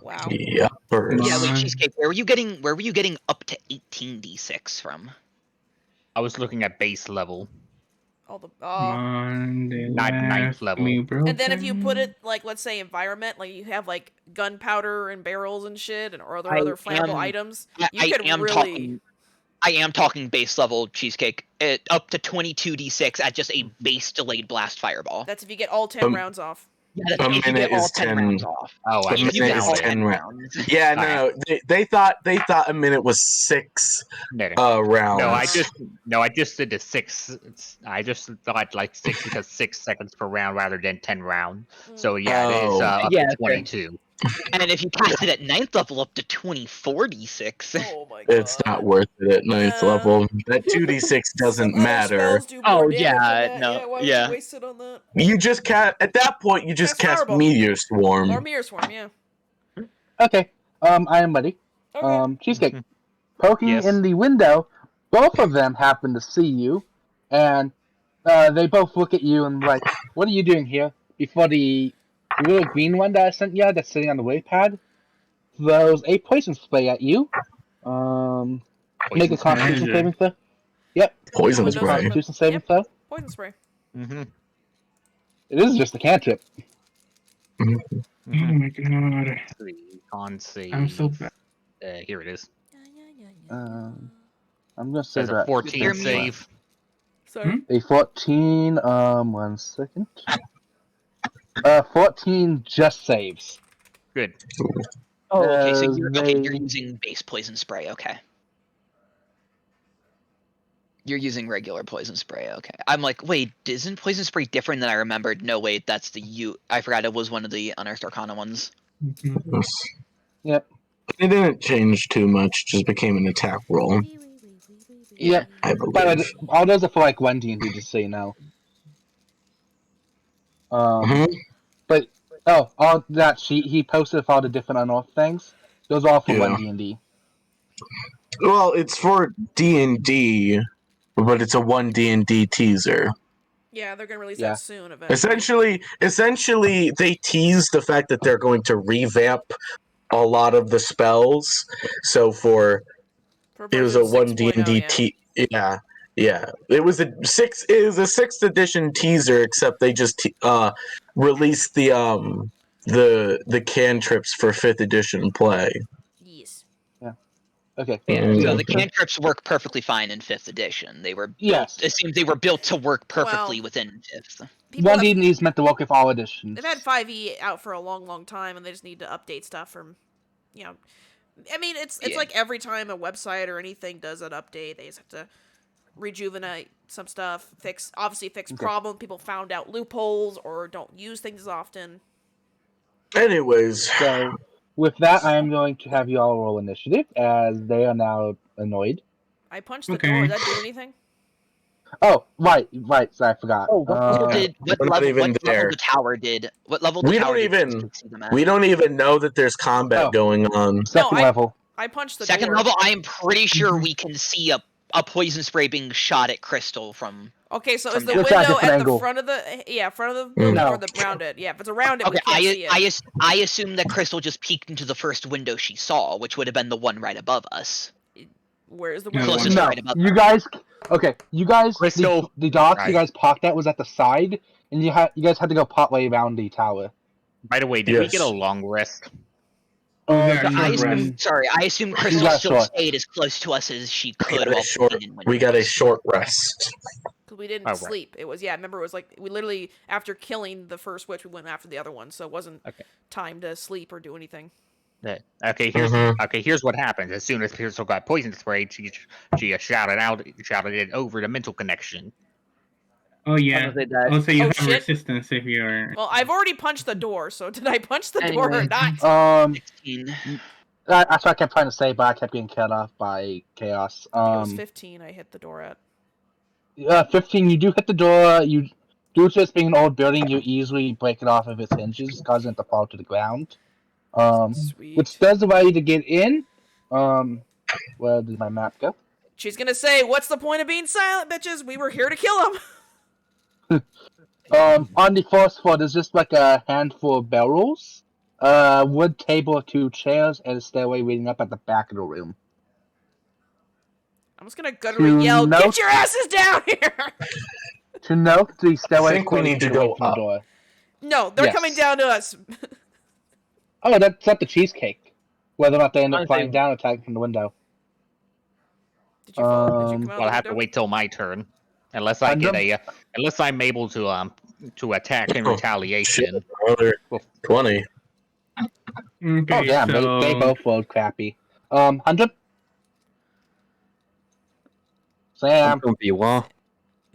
Wow. Yeah. Yeah, wait, Nice. Cheesecake. Where were you getting up to 18d6 from? I was looking at base level, All the not ninth level. And then if you put it like, let's say environment, like you have like gunpowder and barrels and shit, and or other flammable items, you could really. I am talking base level Cheesecake. Up to 22d6 at just a base delayed blast fireball. That's if you get all 10 rounds off. Yeah, that's A if you minute get all is 10 10 rounds off. Oh, I A If just you get minute is all 10 10 rounds. rounds. Yeah, no, they thought a minute was 6 rounds. No, I just did the 6. I just thought like 6 because 6 seconds per round rather than 10 rounds. So yeah, it is up Yeah, to 22. And then if you cast it at 9th level, up to 24d6. Oh my god. It's not worth it at 9th Yeah. level. That 2d6 doesn't Some other matter. spells do more Oh, damage yeah, than that. no, Yeah, why would yeah. you waste it on that? You just cast at that point. You just Cast cast Fireball. Meteor Swarm. Or Mirror Swarm, yeah. Okay. I am ready. Okay. Cheesecake. Poking Yes. in the window, both of them happen to see you, and they both look at you and like, "What are you doing here?" Before the little green one that I sent you, that's sitting on the wave pad, throws a poison spray at you. Make a Constitution spray. saving throw. Yep. Poison Windows spray. open. Constitution saving Yep. throw. Poison spray. Mm-hmm. It is just a cantrip. Oh my god. Con save. I'm so bad. Here it is. I'm gonna say There's a that 14 save. Sorry. a 14. 1 second. 14 just saves. Good. Oh, okay. So you're they- using base poison spray. Okay. You're using regular poison spray. Okay. I'm like, wait, isn't poison spray different than I remembered? No, wait, that's the I forgot it was one of the Unearthed Arcana ones. Mhm. Yep. It didn't change too much. Just became an attack roll. Yep. I By the way, believe. all those are for like 1D&D, just so you know. Mhm. But all that sheet he posted for all the different unearthed things. Those are all for Yeah. 1D&D. Well, it's for D&D, but it's a 1D&D teaser. Yeah, they're gonna release Yeah. that soon. Eventually. Essentially, they tease the fact that they're going to revamp a lot of the spells. So For it was a version 1D&D 6.0, yeah. It was a 6th edition teaser, except they just released the cantrips for 5th edition play. Yes. Okay. Yeah. So Mhm. the cantrips work perfectly fine in 5th edition. They were built, Yes. it seems they were built to work perfectly within 5th. People have, 1D&D is meant to work with all editions. they've had 5e out for a long, long time, and they just need to update stuff from, you know. I mean, it's Yeah. like every time a website or anything does an update, they just have to rejuvenate some stuff, fix problem. People found out loopholes or don't use things as often. Anyways, So, with that, I am going to have you all roll initiative, as they are now annoyed. I punched the Okay. door. Did that do anything? Oh, right, so I forgot. What level We're not even what there. level the tower did? What level We the don't tower did even- Cheesecake see them at? we don't even know that there's combat Oh. going on. Second I- level. I punched the Second door. level, I am pretty sure we can see a poison spray being shot at Crystal from. Okay, so From is the now. It's at a window different at angle. the front of the front of the building No. or the around it? Yeah, if it's around it, Okay, we can't see it. I assume that Crystal just peeked into the first window she saw, which would have been the one right above us. Where's the No, window? Closest No, right above you us. guys. Okay, you guys. Crystal. The dots Right. you guys parked at was at the side, and you guys had to go part way around the tower. By the way, did we Yes. get a long rest? We got I short assume, rest. sorry, I assume got Crystal still short. stayed as close to us as she We could got while a short. playing in We got a Windows. short rest. Because we didn't Oh, right. sleep. It was, yeah, remember, it was like, we literally, after killing the first witch, we went after the other one, so it wasn't Okay. time to sleep or do anything. Here's what happens. As soon as Crystal got poison sprayed, she shouted it over the mental connection. Oh yeah. Honestly, that- Also, you Oh, have shit. resistance if you're. Well, I've already punched the door, so did I punch the door or Anyway. not? 16. That's what I kept trying to say, but I kept getting cut off by chaos. I think it was 15 I hit the door at. 15, you do hit the door. You, due to this being an old building, you easily break it off of its hinges, causing it to fall to the ground. Sweet. Which does allow you to get in. Where did my map go? She's gonna say, what's the point of being silent, bitches? We were here to kill him. On the first floor, there's just like a handful of barrels, wood table, 2 chairs, and a stairway leading up at the back of the room. I'm just gonna gutturally yell, note- get your asses down here! To note, the stairway think we closes need to away go from the up. door. No, they're Yes. coming down to us. Oh, that's not the cheesecake. Whether or not they end up Honestly- flying down or attacking from the window. Did you fall? Did you Um, come out Well, of I'll the have to window? wait till my turn, unless I'm able to attack in Oh, retaliation. Another 20. Okay, Oh damn, so they both rolled crappy. 100. Sam, You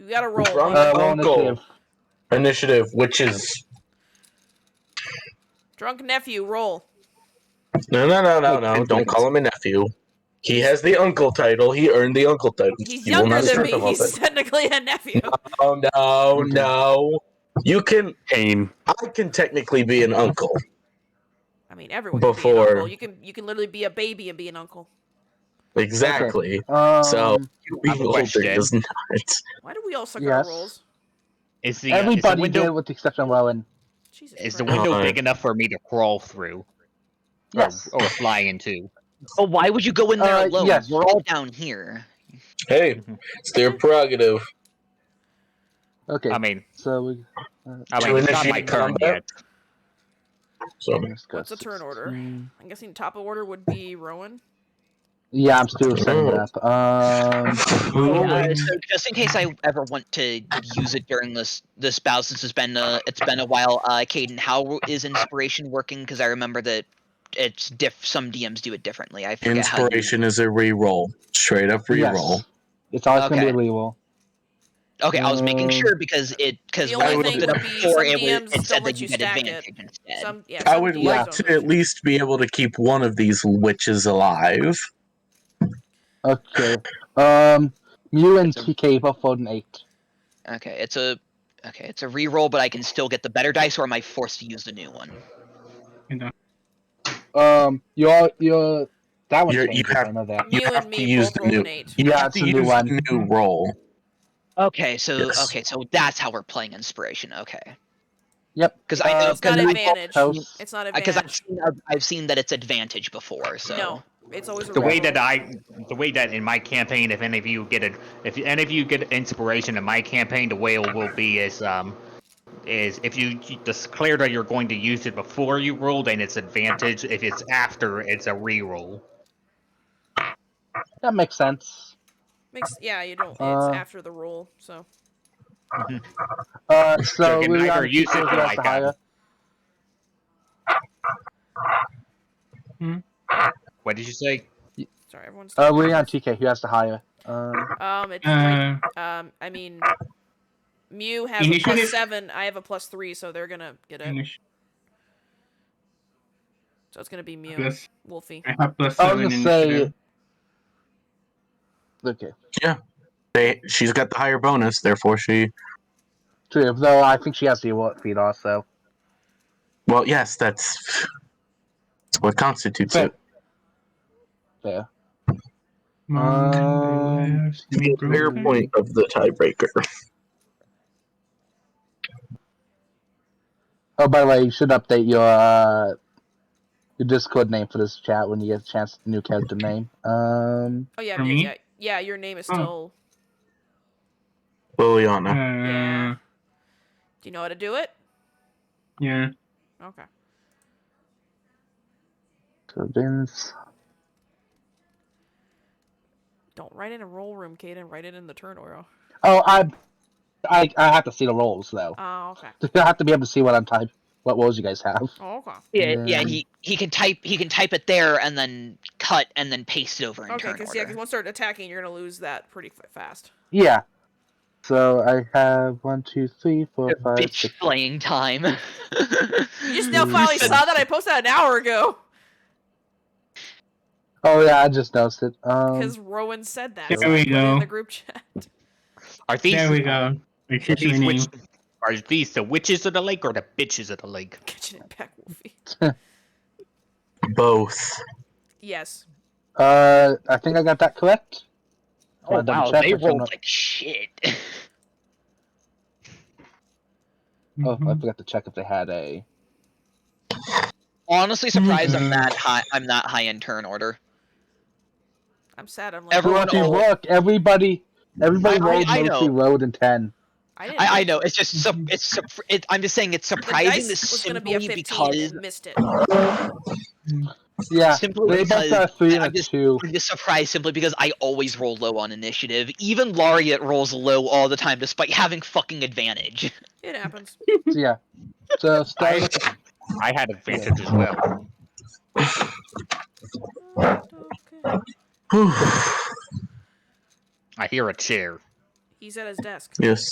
gotta roll. Drunk man. roll uncle. initiative. Initiative, which is Drunk nephew, roll. no. Don't call him a nephew. He has the uncle title. He earned the uncle title. He's You will younger not than strip me. him of He's it. technically a nephew. Oh no. You can. Pain. I can technically be an uncle. I mean, everyone can be an Before- uncle. You can literally be a baby and be an uncle. Exactly. Okay. So you I have a being older question. is not. Why do we all suck Yes. at rolls? Is the Everybody window did with the exception of Rowan. Jesus is the Christ. window Fine. big enough for me to crawl through Yes. or fly into? Oh, why would you go in there alone? yes. We're all down here. Hey, it's their prerogative. Okay. I mean, So we. it's not my initiate turn combat? yet. So let's go What's the turn order? see. I'm guessing top of order would be Rowan. Yeah, I'm still setting it up. So just in case I ever want to use it during this bout, since it's been a while, Caden, how is inspiration working? Because I remember that it's some DMs do it differently. I forget inspiration is a reroll. Straight up reroll. Yes. It's always going to be a Okay. reroll. Okay, I was making Um, sure because The when I only looked thing it up would be before, some it DMs said don't let that you you get stack it. advantage instead. Some I some would DMs like don't to let at you. least be able to keep one of these witches alive. Okay. Mew and TK both rolled an 8. Okay, it's a reroll, but I can still get the better dice, or am I forced to use the new one? Your that one You changes, have- I know that. You Mew have and to me use both the rolled new. an 8. You Yeah, have it's to a new use one. the new roll. Okay, so Yes. that's how we're playing inspiration. Okay, Yep. because I know It's not New advantage. house. It's not because advantage. I've seen that it's advantage before. So No, it's always a The way reroll. the way that in my campaign, if any of you get inspiration in my campaign, the way it will be is if you declare that you're going to use it before you roll, then it's advantage. If it's after, it's a reroll. That makes sense. Yeah, you don't. It's Uh, after the roll, so. So So you can Liliana either use TK it who to has the higher. What did you say? Sorry, everyone's. Liliana TK who has the higher. It's right. I mean, Mew has a Initiative- +7. I have a +3, so they're gonna get it. So it's gonna be Mew. Plus, Wolfie. I have I was +7 gonna say. initiative. Okay. She's got the higher bonus, therefore she. True, though I think she has the alert feed also. Well, yes, that's what constitutes Fair. it. Fair. Left, The make fair roll. point of the tiebreaker. Oh, by the way, you should update your Discord name for this chat when you get a chance to new character name. Oh yeah, For Mew. me? Yeah. Your name is Oh. still. Liliana. Yeah. Do you know how to do it? Yeah. Okay. So Vince. Don't write in a roll room, Caden. Write it in the turn order. Oh, I have to see the rolls though. Oh, okay. I have to be able to see what what rolls you guys have. Oh, okay. Yeah, Yeah. he can type it there and then cut and then paste it over in Okay, turn because order. once you start attacking, you're gonna lose that pretty fast. Yeah. So I have 1, 2, 3, 4, 5, Bitch 6. playing time. You just now finally saw that? I posted that an hour ago. Oh yeah, I just noticed it. Because Rowan said that. There So we I put it in go. the group chat. Are these There we go. It's Are just these, winning. are these the witches of the lake or the bitches of the lake? Kitchen and back, Wolfie. Both. Yes. I think I got that correct. Oh I'll double wow, check, they which I'm rolled not- like shit. Oh, I Mhm. forgot to check if they had a. Honestly surprised I'm Mhm. that high. I'm that high in turn order. I'm sad. I'm like, Everyone If you all- look, everybody rolled I mostly know. rolled in 10. I didn't. I know. It's just I'm just saying it's The surprising dice was gonna be a simply 15 because and missed it. Yeah, simply they both because got a 3 and a I'm just 2. I'm just surprised simply because I always roll low on initiative. Even Lariat rolls low all the time despite having fucking advantage. It happens. So yeah. So starting with the, I had advantage as well. Okay. I hear a chair. He's at his desk. Yes.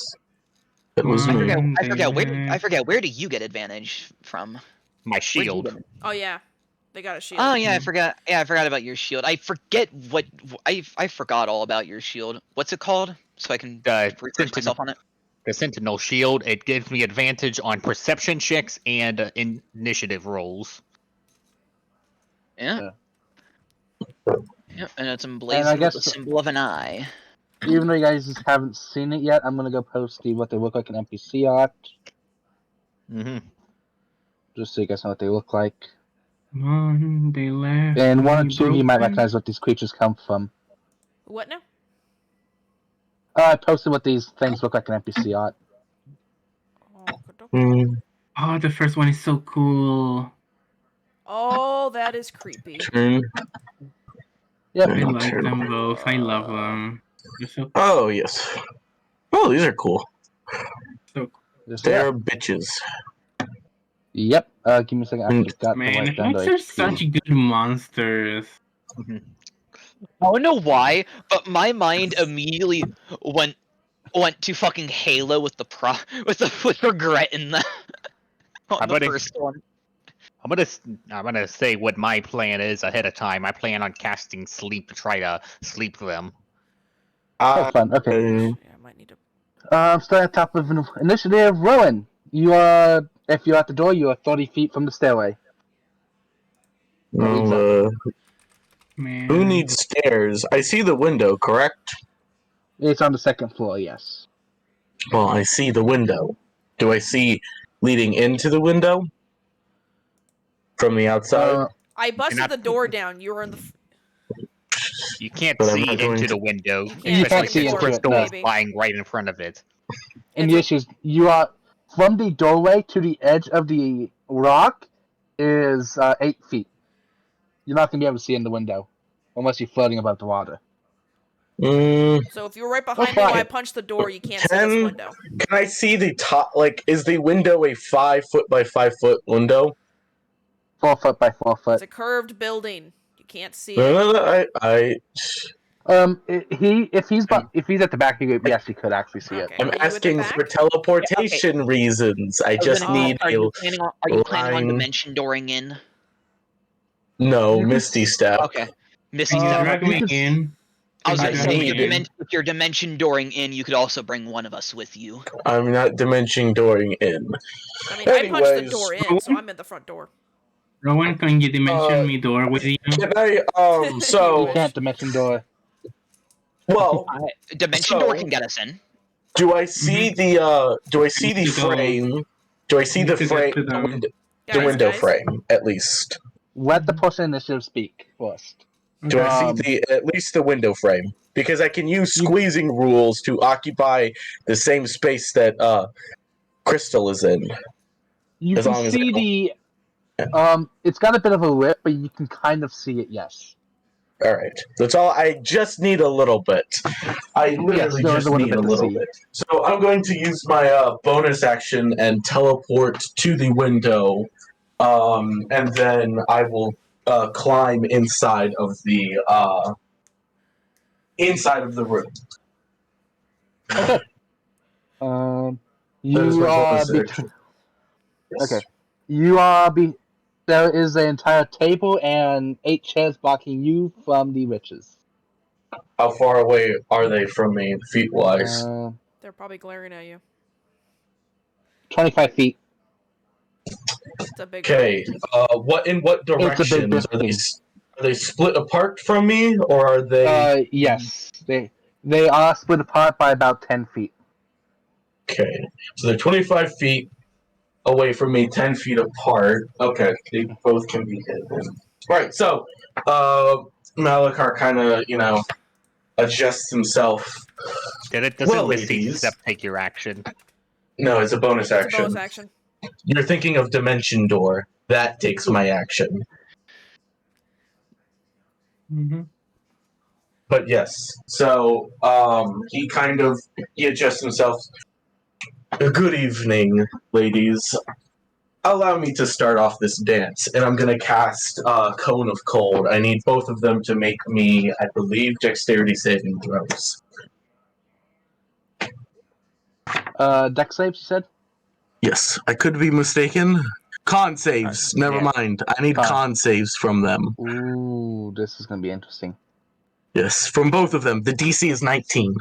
That was I me. forget where do you get advantage from? My Where'd you shield. get it? Oh yeah, they got a shield. Oh yeah, I forgot. Yeah, I forgot about your shield. I forget what I forgot all about your shield. What's it called? So I can refresh myself on it. The Sentinel shield. It gives me advantage on perception checks and initiative rolls. Yeah. Yep, and it's And emblazoned I with guess- the symbol of an eye. even though you guys haven't seen it yet, I'm gonna go post what they look like in NPC art, Mm-hmm. just so you guys know what they look like. One, they left. And 1 or me 2 you might broken. recognize what these creatures come from. What now? I posted what these things look like in NPC art. Mm, Oh, the first one is so cool. Oh, that is creepy. turn. Yep. I like Turn. them both. I love them. They're so Oh yes. Oh, these are cool. so Just, They're bitches. Yep. Give me a second. I Mm. forgot to man. write down the Hacks are HP. such good monsters. I don't know why, but my mind immediately went to fucking Halo with with regret in the on the gonna- first one. I'm gonna say what my plan is ahead of time. I plan on casting sleep to try to sleep them. Oh, fun. Okay. Yeah, I might need to. Starting at the top of initiative. Rowan, you are. If you're at the door, you are 30 feet from the stairway. Well, Man. who needs stairs? I see the window, correct? It's on the 2nd floor. Yes. Well, I see the window. Do I see leading into the window? From the outside? I busted not- the door down. You were in the. You can't But I'm see not going into to- the window, You can't especially see since into it, Crystal no. is flying right in front of it. And the issue is, you are from the doorway to the edge of the rock is 8 feet. You're not gonna be able to see in the window unless you're floating above the water. So if you're right behind me fine. while I punch the door, you can't see this 10? window. Can I see the top? Like, is the window a 5 foot by 5 foot window? 4 foot by 4 It's foot. a curved building. You can't see No, it. no, no, If he's at the back, yes, he could actually see it. Okay. I'm Are you at the asking back? for teleportation reasons. I just gonna need Are a you planning on line- dimension dooring in? no You can Misty step. Okay. Misty Can you Step. drag you me can- in? I was Can I gonna you say, drag need- me in? if you're dimension dooring in, you could also bring one of us with you. I'm not dimension dooring in. I mean, I punched the Anyways. door in, so I'm at the front door. Rowan, can you dimension me door with you? Can I? You So, can't dimension door. well, Dimension So- door can get us in. do I see the? Do I see the need to go- frame? Do I see need the to get frame? to them. The window Guys. frame, at least. Let the person initiative speak first. Do I Um, see at least the window frame? Because I can use squeezing rules to occupy the same space that Crystal is in. You As can long as see I the It's got a bit of a lip, but you can kind of see it. Yes. All right. That's all. I just need a little bit. I literally there is just a little need bit a to little see. bit. So I'm going to use my bonus action and teleport to the window, and then I will climb inside of the room. Okay. That is You my are bonus action. Yes. okay. You are There is an entire table and 8 chairs blocking you from the witches. How far away are they from me, feet wise? They're probably glaring at you. 25 feet. It's a big Okay. In what It's a big directions building. are they split apart from me, or are they? Yes. They are split apart by about 10 feet. Okay. So they're 25 feet away from me, 10 feet apart. Okay, they both can be hit. Right. So, Malachar kind of, adjusts himself. It doesn't Well, list ladies. except take your action. No, it's a bonus It's a action. bonus action. You're thinking of Dimension Door. That takes my action. Mm-hmm. But yes, so he adjusts himself. Good evening, ladies. Allow me to start off this dance, and I'm gonna cast Cone of Cold. I need both of them to make me, I believe, dexterity saving throws. Dex saves, you said? Yes, I could be mistaken. Con saves. Never Yeah. mind. I need Con. con saves from them. Ooh, this is gonna be interesting. Yes, from both of them. The DC is 19.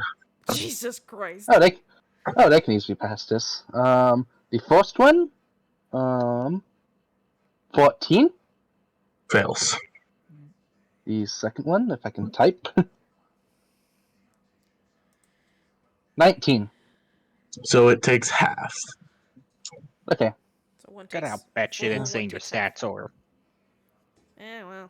Jesus Christ. They can easily pass this. The first one, 14. Fails. The second one, if I can type, 19. So it takes half. Okay. So one God, takes. I'll bet you full, didn't say one your takes half. stats or. Well.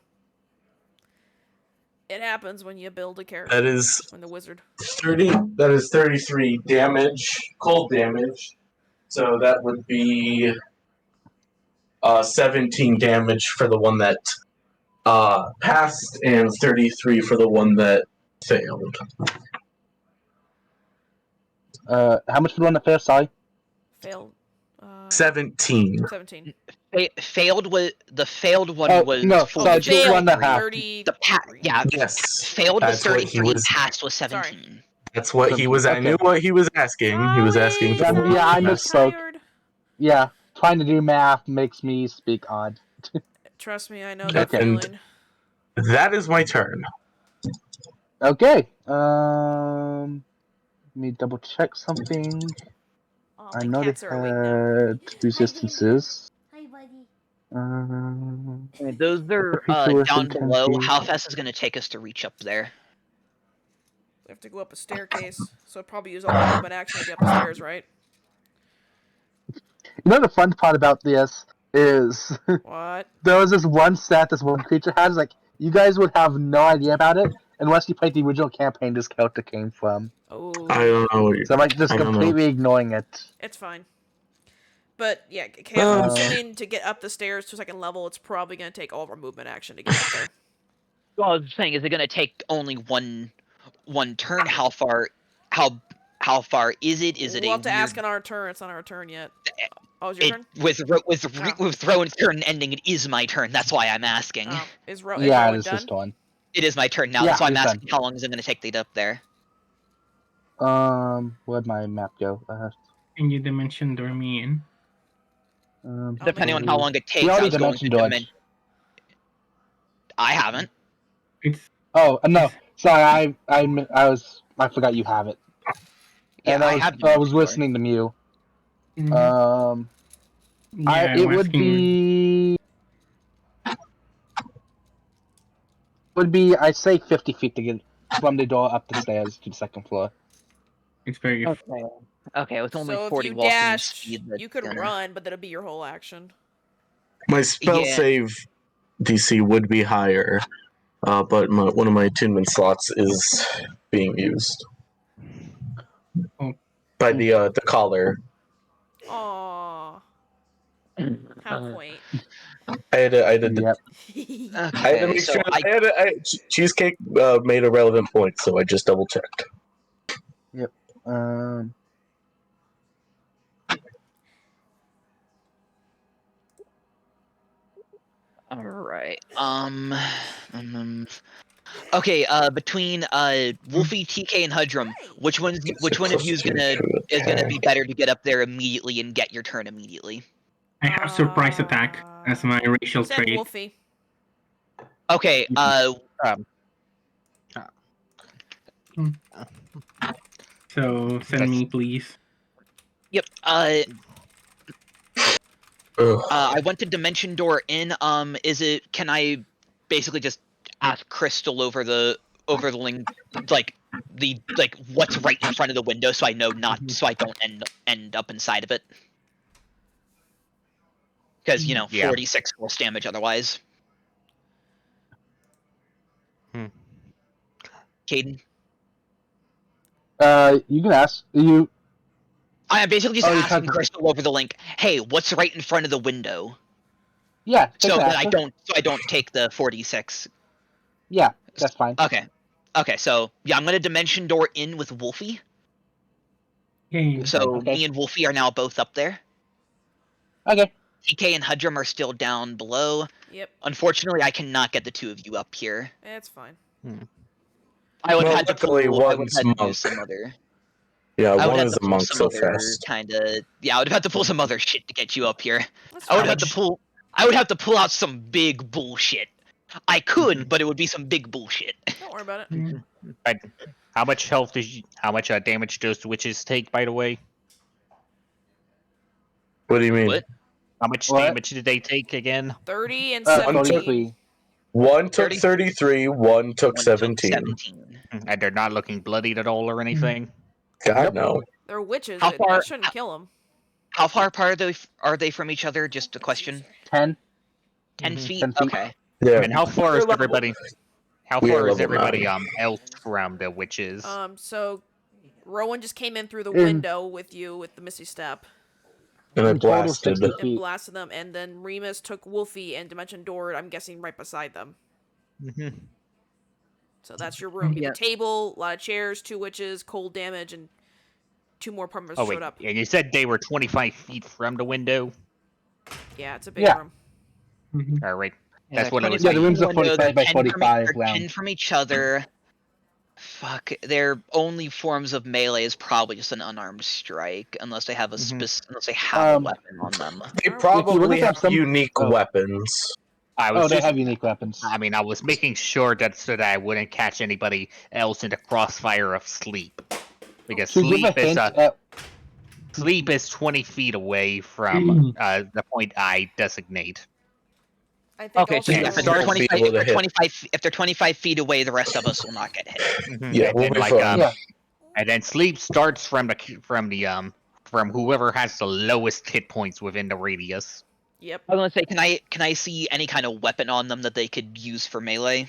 It happens when you build a character. That is When the wizard. 30. That is 33 damage, cold damage. So that would be 17 damage for the one that passed, and 33 for the one that failed. How much for the one that failed? Sorry. Failed. 17. 17. Failed was the failed one Oh, was no, Oh, sorry, failed. the one that half. 30. yeah. Yes. Failed was That's what he 33. was. Passed was Sorry. 17. That's what he was. I Okay. knew what he was asking. He was asking for. Sorry, Yeah, I I'm misspoke. tired. Yeah, trying to do math makes me speak odd. Trust me, I know that Okay. feeling. That is my turn. Okay. Let me double check something. Oh, I my know cats they are awake now. had resistances. Hi, buddy. And those are creature within down 10 below. feet. How fast is it going to take us to reach up there? We have to go up a staircase, so probably use all my movement action to get up the stairs, right? You know the fun part about this is What? there was this one stat this one creature has. Like you guys would have no idea about it unless you played the original campaign this character came from. Oh. I don't know. What So I'm like just I don't know. completely ignoring it. It's fine. But yeah, Cam, I'm Uh, assuming to get up the stairs to a second level, it's probably going to take all of our movement action to get up there. Well, I was saying, is it going to take only one turn? How far is it? Is it We'll a have to ask on our turn. It's not our turn yet. Oh, is your turn? with Rowan's turn ending? It is my turn. That's why I'm asking. Oh, is Yeah, it Rowan is done? his turn. It is my turn now. Yeah, That's why I'm it's done. asking how long is it going to take to get up there. Where'd my map go? And you dimension door me in. Depending on how long it takes, We already I was going to dimension dodge. I haven't. It's Oh no, sorry. I forgot you have it. Yeah, And I I have was dimension door. listening to Mew. mhm. Yeah, It I'm would asking you. be I'd say 50 feet to get from the door up the stairs to the second floor. It's very. Okay, with only So if 40 you walking dashed, speed. you could run, but that'll be your whole action. My spell Yeah. save DC would be higher, but one of my attunement slots is being used Oh. by the collar. Aww. How quaint. I had to Yep. I had to Okay, make so sure. Cheesecake made a relevant point, so I just double checked. Yep. Um. all right. Okay. Between Wolfie, TK, and Hudrum, which one of you is gonna be better to get up there immediately and get your turn immediately? I have surprise attack as my racial Said trait. Wolfie. Okay. So send me, please. Yep. I went to Dimension Door in. Can I basically just ask Crystal over the link, like what's right in front of the window, so I know so I don't end up inside of it? Because 46 force damage otherwise. Caden. You can ask you. I am basically just you're asking talking- Crystal over the link. Hey, what's right in front of the window? Yeah. So can that ask I her. don't take the 46. Yeah, that's fine. Okay. So yeah, I'm gonna Dimension Door in with Wolfie. Okay. So Okay. me and Wolfie are now both up there. Okay. TK and Hudrum are still down below. Yep. Unfortunately, I cannot get the two of you up here. It's fine. I would have had to luckily pull. I would one's have had to do monk. some other. Yeah, I would one have is to a pull monk some so other fast. kind of. Yeah, I would have to pull some other shit to get you up here. That's I would fine. have to pull. I would have to pull out some big bullshit. I could, but it would be some big bullshit. Don't worry about it. Right. How much health how much damage does witches take, by the way? What do you mean? What? How much What? damage did they take again? 30 and One 17. 43. One took 30? 33, one took One 17. 17. And they're not looking bloodied at all or anything? God, Nope. no. They're witches. How far- That shouldn't kill them. How far apart are they from each other? Just a question. 10. 10 Mhm. feet. 10 feet. Okay. Yeah. And how far We're is level- everybody? How We are far is level everybody 9. else from the witches? So Rowan just came in through the In- window with you with the Misty Step And I In total, blasted. 60 and feet. blasted them, and then Remus took Wolfie and Dimension Door, I'm guessing, right beside them. Mhm. So that's your room. You Yeah. have a table, a lot of chairs, 2 witches, cold damage, and 2 more plumbers Oh wait, showed up. and you said they were 25 feet from the window. Yeah, it's a big Yeah. room. All right, Yeah, that's what I was 25 Yeah, the room's a window, they're 45 by 10 45 they're 10 round. from each other. Fuck, their only forms of melee is probably just an unarmed strike, unless they have a unless they have a weapon on them. They If you probably look at have some- unique oh. weapons. I was Oh, they just, have unique weapons. I mean, I was making sure that so that I wouldn't catch anybody else in the crossfire of sleep, because To give a hint, sleep is 20 feet away from the point I designate. I think Okay, so also yeah, Yeah, if they're start 25, able to hit. if they're 25 feet away, the rest of us will not get hit. Yeah, and we'll then, be like, fine. Yeah. and then sleep starts from from whoever has the lowest hit points within the radius. Yep. I was gonna say, can I see any kind of weapon on them that they could use for melee?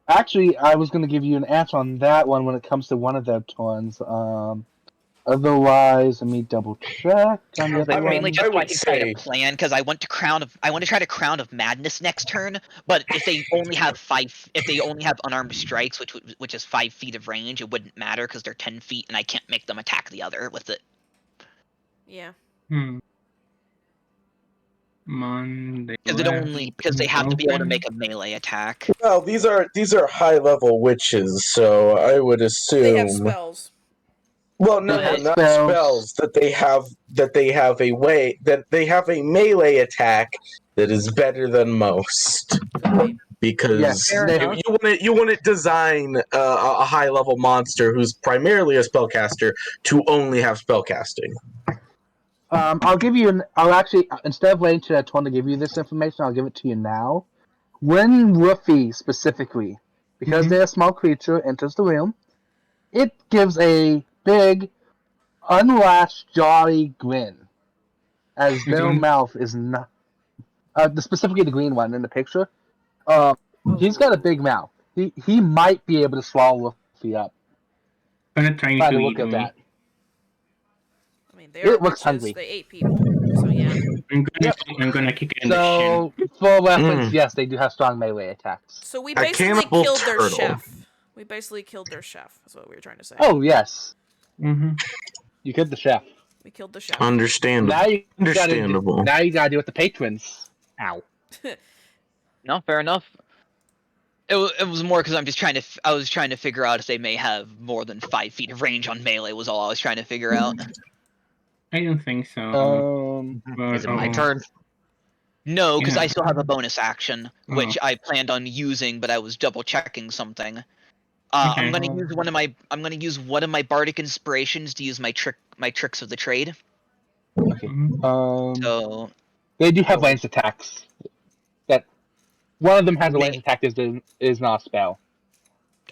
Actually, I was going to give you an answer on that one when it comes to one of their ones. Otherwise, let me double check on the They other mainly one. just I so I would can try to say- plan, because I want to try to Crown of Madness next turn. But if they only have unarmed strikes, which is 5 feet of range, it wouldn't matter because they're 10 feet, and I can't make them attack the other with it. Yeah. Monday. Because they have to be able to make a melee attack. Well, these are high level witches, so I would assume. They have spells. Well, no, They have not spells. spells. That they have a melee attack that is better than most. Could be. Because Yes, they- you want to design a high level monster who's primarily a spellcaster to only have spellcasting. I'll give you I'll actually, instead of waiting to that one to give you this information, I'll give it to you now. When Ruffy specifically, because they're a small creature, enters the room, it gives a big, unlatched, jolly grin, as their mouth is not. Specifically the green one in the picture. He's got a big mouth. He might be able to swallow Ruffy up Gonna try by to the eat look of me. that. I mean, mean, they are It looks witches. hungry. They ate people. So yeah. I'm gonna kick it in the shin. So, full reference, yes, they do have strong melee attacks. So we A basically cannibal killed their turtle. chef. We basically killed their chef. That's what we were trying to say. Oh, yes. Mm-hmm. You killed the chef. We killed the chef. Understandable. Now you Understandable. gotta deal with the patrons. Ow. No, fair enough. It was more because I was trying to figure out if they may have more than 5 feet of range on melee. Was all I was trying to figure out. I don't think so. But, Is it my turn? No, because Yeah. I still have a bonus action, which Oh. I planned on using, but I was double checking something. Okay. I'm gonna use one of my bardic inspirations to use my tricks of the trade. Okay. Mhm. So They do have ranged attacks. That one of them has a They- ranged attack is not a spell.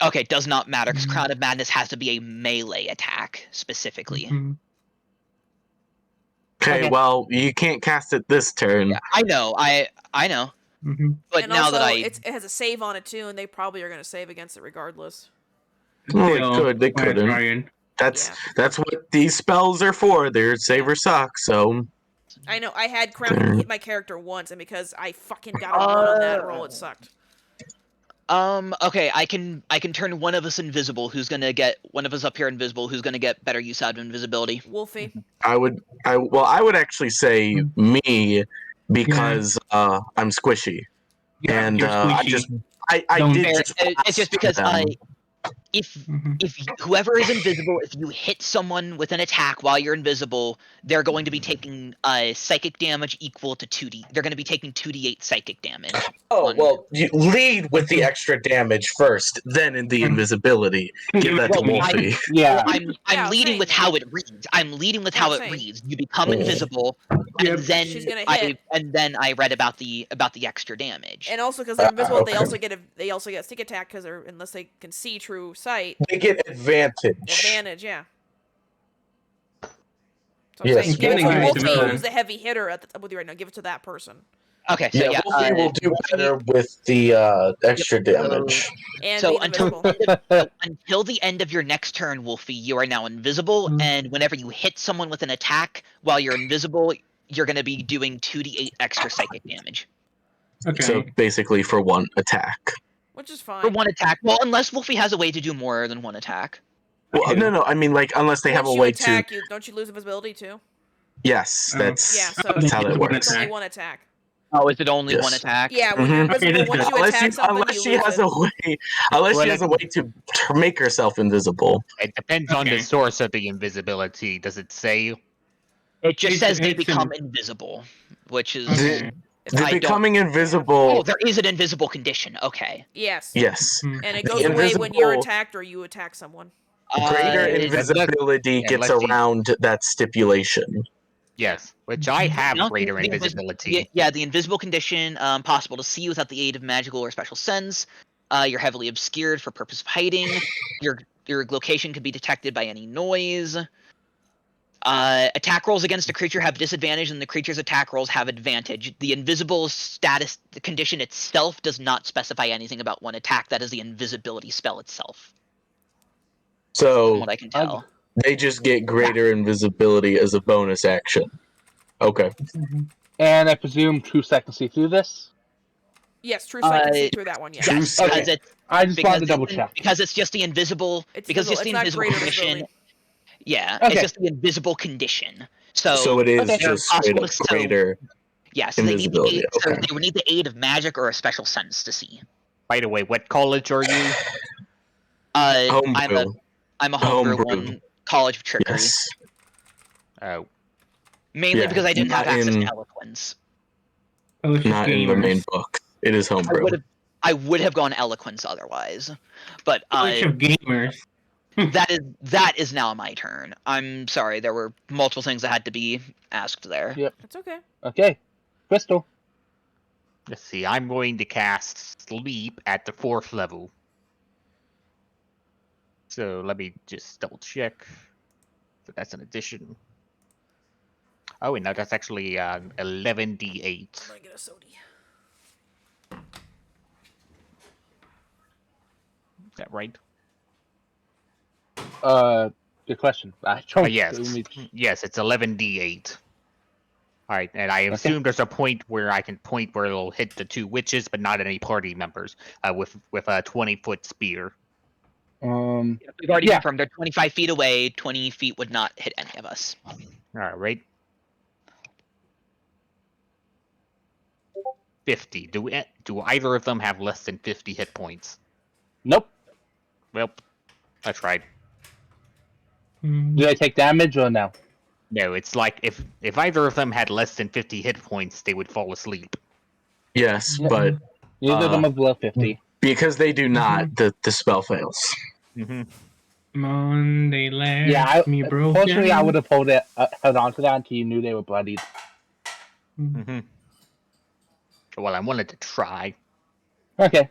okay, does not matter because Mhm. Crown of Madness has to be a melee attack specifically. Mhm. Okay, Okay. well, you can't cast it this turn. Yeah, I know, I know, Mhm. but and now also, that it has a save on it too, and they probably are going to save against it regardless. Well, Still, they why couldn't. try it? That's Yeah. that's what these spells are for. They're save or suck. So I know, I had Crown hit my character once, and because I fucking got a 1 on that roll, it sucked. okay, I can turn one of us invisible. Who's gonna get one of us up here invisible? Who's gonna get better use out of invisibility? Wolfie. I would actually say me because I'm squishy, Yeah, and you're I squishy. just I Don't- did Fair. just It's just blast because them. if Mhm. whoever is invisible, if you hit someone with an attack while you're invisible, they're going to be taking psychic damage equal to 2d. They're going to be taking 2d8 psychic damage. Oh well, you lead with the extra damage first, then in the invisibility. Give that to Well, Wolfie. Yeah. Well, I'm Yeah, I was leading saying with that. how it reads. I'm leading with Yeah, how I'm it saying. reads. You become Mm. invisible, Yep. and then She's gonna I hit. read about the extra damage. And also, because they're invisible, they okay. also get sneak attack because unless they can see true sight They get advantage. advantage. Yeah. So I'm Yes, saying, give it to Wolfie Wolfie, will- who's the heavy hitter with you right now. Give it to that person. Okay, so Yeah, Wolfie will do better with the extra damage. And So being invisible. until the end of your next turn, Wolfie, you are now invisible, Mm. and whenever you hit someone with an attack while you're invisible, you're going to be doing 2d8 extra psychic damage. Okay. So basically, for one attack. Which is fine. For one attack. Well, unless Wolfie has a way to do more than one attack. Well, Okay. no. I mean, like, unless they have Once a you way attack, to. don't you lose invisibility too? Yes, Oh. that's Yeah, so that's how that One works. it's only attack. one attack. Oh, is it only Yes. one attack? Yeah, when you're Mhm. invisible, Okay, once that's you good. attack something, unless you she lose has it. a way, to make herself invisible. It depends on the Okay. source of the invisibility. Does it say? It just It's- says they it's become invisible, which is Okay. The I don't- becoming invisible. Oh, there is an invisible condition. Okay. Yes. Yes. Mm. And it The goes away when you're invisible- attacked or you attack someone. Greater It- invisibility gets unless you- around that stipulation. Yes, which I have No, greater the invis- invisibility. Yeah, the invisible condition, possible to see without the aid of magical or special sense. You're heavily obscured for purpose of hiding. Your location can be detected by any noise. Attack rolls against a creature have disadvantage, and the creature's attack rolls have advantage. The invisible status, the condition itself, does not specify anything about one attack. That is the invisibility spell itself, from So what I can tell. they just get greater invisibility as a bonus action. Okay. Mhm. And I presume True Sight can see through this? Yes, True Sight can see Uh, through that one, yes. True Yes, Sight. because Okay. it's I just wanted to double it's- check. because it's just the invisible. It's because just the it's not invisible greater condition. invisibility. Yeah, Okay. it's just the invisible condition. So So it is Okay. just straight up greater. yeah, so they need the invisibility, aid, so okay. they would need the aid of magic or a special sense to see. By the way, what college are you? Homebrew. I'm a homebrew Homebrew. one, College of Trickery. Yes. Oh, Mainly Yeah, because I didn't have not access in- to eloquence. Fellowship Not in the gamers. main book. It is homebrew. I would have gone eloquence otherwise, but Fellowship gamers. that is now my turn. I'm sorry, there were multiple things that had to be asked there. Yep. It's okay. Okay. Crystal. let's see. I'm going to cast Sleep at the 4th level. So let me just double check. So that's an addition. Oh, wait, no, that's actually 11d8. I'm gonna get a sody. Is that right? Good question. I don't. Yes. Yes, it's 11d8. Alright, and I assume there's a point where I can point where it'll hit the 2 witches, but not any party members, with a 20-foot spear. We've already confirmed they're 25 feet away. 20 feet would not hit any of us. Alright. 50. Do either of them have less than 50 hit points? Nope. Well, I tried. Mm. Do they take damage or no? No, it's like if either of them had less than 50 hit points, they would fall asleep. Yes, Yeah. but Neither of them are below 50. because they do not, the spell fails. Mm-hmm. Come on, they left me broken. Fortunately, I would have held on to that until you knew they were bloodied. Mm-hmm. Well, I wanted to try. Okay.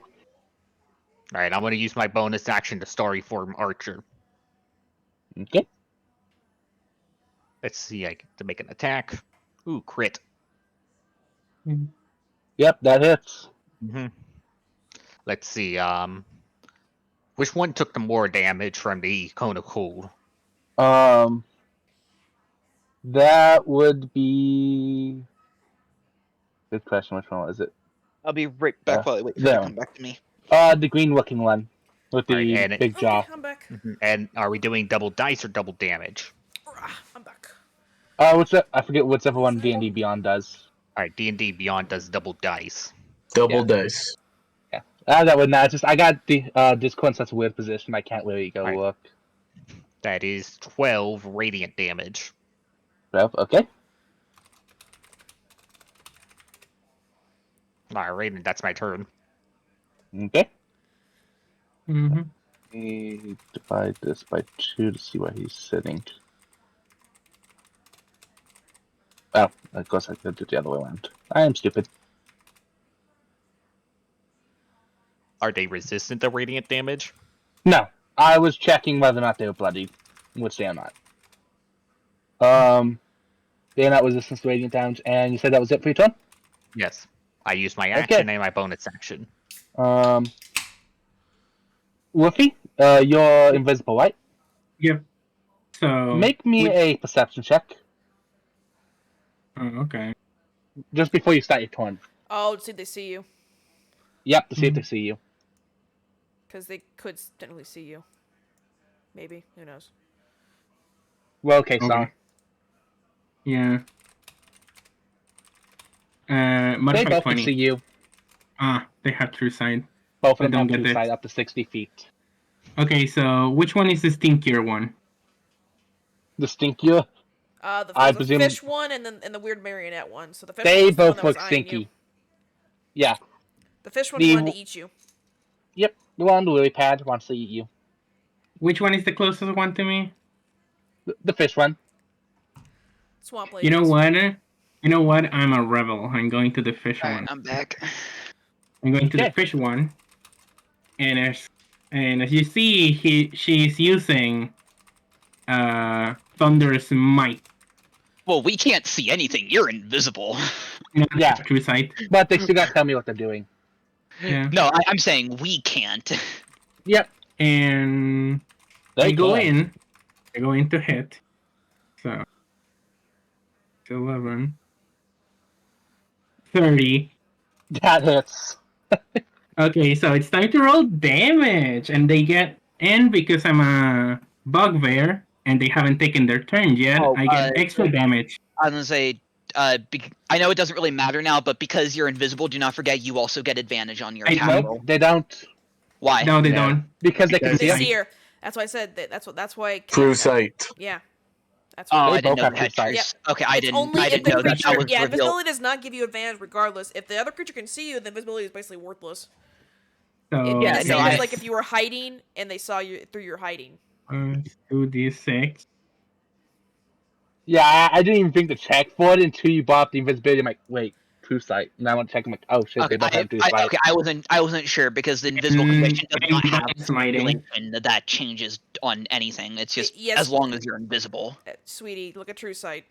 Alright, I'm going to use my bonus action to Starry Form Archer. Okay. Let's see, I get to make an attack. Ooh, crit. Yep, that hits. Mm-hmm. Let's see, which one took the more damage from the Cone of Cold? That would be... Good question, which one was it? I'll be right back while I wait for you to come back to me. The green-looking one. With the Alright, big jaw. I'm back. And are we doing double dice or double damage? I'm back. I forget whichever one D&D Beyond does. Alright, D&D Beyond does double dice. Double dice. Yeah. That would not. I got the Discord in such a weird position, I can't really go look. That is 12 radiant damage. 12, okay. Alright, and that's my turn. Okay. Mm-hmm. Let me divide this by 2 to see where he's sitting. Oh, of course I could do it the other way around. I am stupid. Are they resistant to radiant damage? No, I was checking whether or not they were bloodied, which they are not. They are not resistant to radiant damage, and you said that was it for your turn? Yes. I used my action and my bonus action. Wolfie, you're invisible, right? Yep. So Make me a perception check Oh, okay. just before you start your turn. Oh, to see if they see you. Yep, to see if they see you. Because they could technically see you. Maybe. Who knows? Well, okay, Okay. sorry. Yeah. They Modified both 20. can see you. They have true sight. Both I of them don't have get true it. sight up to 60 feet. Okay, so which one is the stinkier one? The stinkier, I The presume- fish one and the weird marionette one. So the fish they one was the one both that was look eyeing stinky. you. Yeah. The fish one The- wanted to eat you. Yep, the one on the lily pad wants to eat you. Which one is the closest one to me? The fish one. Swamp You know ladies. what? You know what? I'm a rebel. I'm going to the fish Alright, one. I'm back. I'm going to the Okay. fish one. And as you see, she's using Thunder's Might. Well, we can't see anything. You're invisible. Yeah. True sight. But they still gotta tell me what they're doing. Yeah. No, I'm saying we can't. Yep. And They I go can. in. I go in to hit. So it's 11. 30. That hits. Okay, so it's time to roll damage, and they get in because I'm a bugbear, and they haven't taken their turn yet. Oh, I get extra damage. I was gonna say, I know it doesn't really matter now, but because you're invisible, do not forget you also get advantage on your I attack know. roll. Nope, they don't. Why? No, they No. don't. Because they can Because see They us. see her. That's why I said that's why. True sight. Yeah. That's Oh, why. They I didn't both know have they had true sight. truce. Okay, I It's didn't. only I if didn't the know that. creature, That was yeah, revealed. invisibility does not give you advantage regardless. If the other creature can see you, then invisibility is basically worthless. So In Yeah, the no, same I- as like if you were hiding and they saw you through your hiding. 2d6. Yeah, I didn't even think to check for it until you brought up the invisibility. I'm like, wait, true sight. And I went to check. I'm like, oh shit, Okay, they both have true sight. okay, I wasn't sure because the invisible condition does not have a Smiting. stipulation that changes on anything. It's just Yes. as long as you're invisible. Sweetie, look at true sight.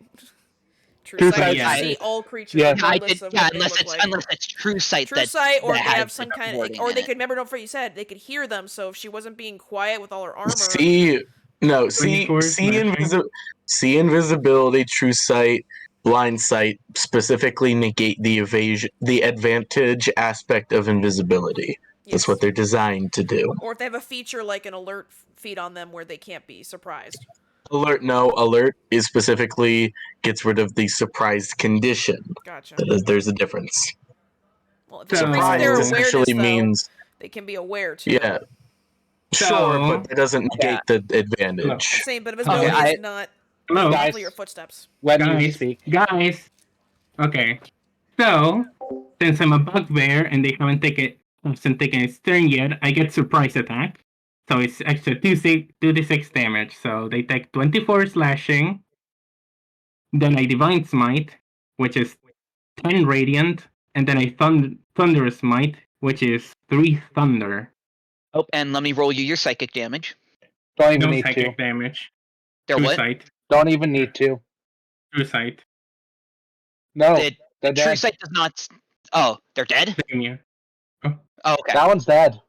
True sight sight, can yeah. see all creatures Yeah, regardless of what they unless look it's like. unless it's true sight True that sight, or that they has have some different kind of, wording or in they it. could remember. Don't forget you said they could hear them. So if she wasn't being quiet with all her armor, See, No, see 24 slashing. see invisibility, true sight, blind sight specifically negate the advantage aspect of invisibility. That's Yes. what they're designed to do. Or if they have a feature like an alert feed on them where they can't be surprised. Alert is specifically gets rid of the surprised condition. Gotcha. There's a difference. Well, if it So- increases their Surprised awareness, essentially though, means they can be aware too. yeah. Sure, So- but that doesn't negate the advantage. I'm saying, but invisibility Okay, is not Hello, Guys. muffle your footsteps. When you guys. speak. Guys. Okay. So, since I'm a bugbear and they haven't taken its turn yet, I get surprise attack. So it's extra 2d6 damage. So they take 24 slashing. Then I divine smite, which is 10 radiant, and then I thunderous smite, which is 3 thunder. Oh, and let me roll you your psychic damage. Don't even No need to. psychic damage. There True what? sight. Don't even need to. True sight. No, The they're True dead. sight does not. Oh, they're dead. Damn you. Oh, okay. That one's dead.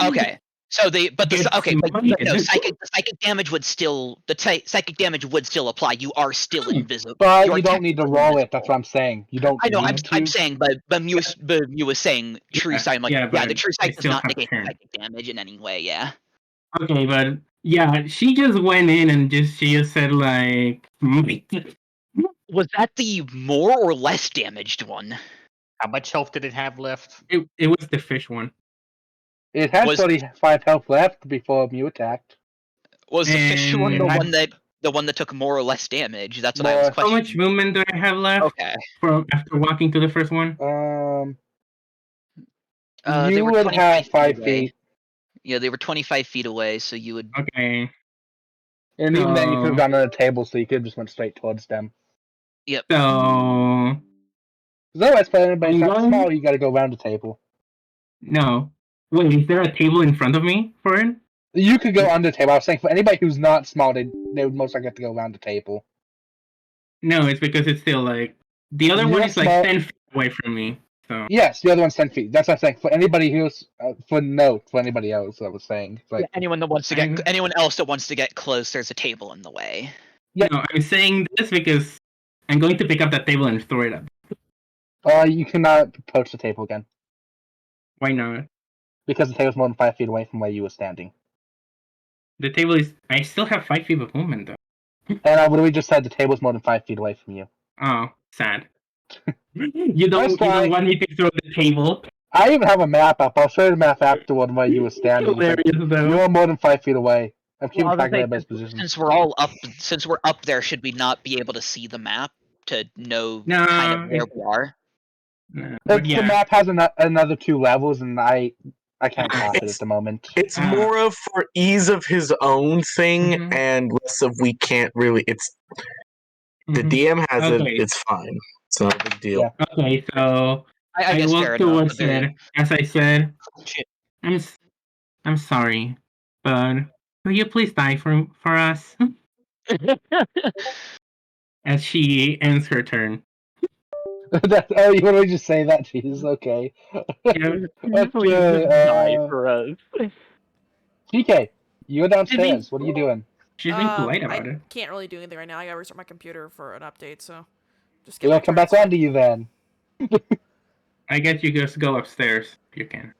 Okay. So but Gets smited. the psychic damage would still psychic damage would still apply. You are still invisible. But You're you don't need to technically roll it. invisible. That's what I'm saying. You don't I know. need I'm to. saying, but you was saying true Yeah, sight. I'm like, yeah, yeah, the but true I sight does still not have negate turn. psychic damage in any way. Yeah. Okay, but yeah, she just went in and she just said like, Was that the more or less damaged one? How much health did it have left? it was the fish one. It had Was- 35 health left before Mew attacked. Was the fish one And the one that took more or less damage? That's what I was More. How questioning. much movement do I have left Okay. from after walking to the first one? They You were would 25 have 5 away. feet. Yeah, they were 25 feet away, so you would. Okay, And even then, you could have So- gone on the table, so you could have just went straight towards them. so Otherwise, for anybody I'm not going- small, you gotta go around the table. no. Wait, is there a table in front of me for it? You could go under the table. I was saying for anybody who's not small, they would most likely have to go around the table. No, it's because it's still like the other You're one is like small- 10 feet away from me. So Yes, the other one's 10 feet. That's what I'm saying. For anybody who's for anybody else, I was saying. It's like, Anyone else that wants to get close, there's a table in the way. Yeah. no, I'm saying this because I'm going to pick up that table and throw it up. you cannot approach the table again Why not? because the table's more than 5 feet away from where you were standing. The table is. I still have 5 feet of movement though. And I literally just said the table's more than 5 feet away from you. Oh, sad. you don't fine. want me to throw the table. I even have a map up. I'll show you the map afterward where you were standing. Hilarious though. You are more than 5 feet away. I'm keeping Well, I was track of gonna say, everybody's position. since we're up there, should we not be able to see the map to know No, kind of where we are? No, but The yeah, map has another 2 levels, and I can't tap it at the moment. It's Ah. more of for ease of his own thing Mhm. and less of we can't really. It's the mhm. DM has Okay. it. It's fine. It's not a big deal. Yeah. Okay, so I guess fair walked enough. towards but it. As I said, Shit. I'm sorry, but will you please die for us? As she ends her turn. You want to just say that? Jesus, okay. Yeah. Okay, for us. TK, you're downstairs. What are you doing? She's being polite I about it. can't really do anything right now. I gotta restart my computer for an update, so just We're get gonna come back on to you then. I guess you just go upstairs if you can.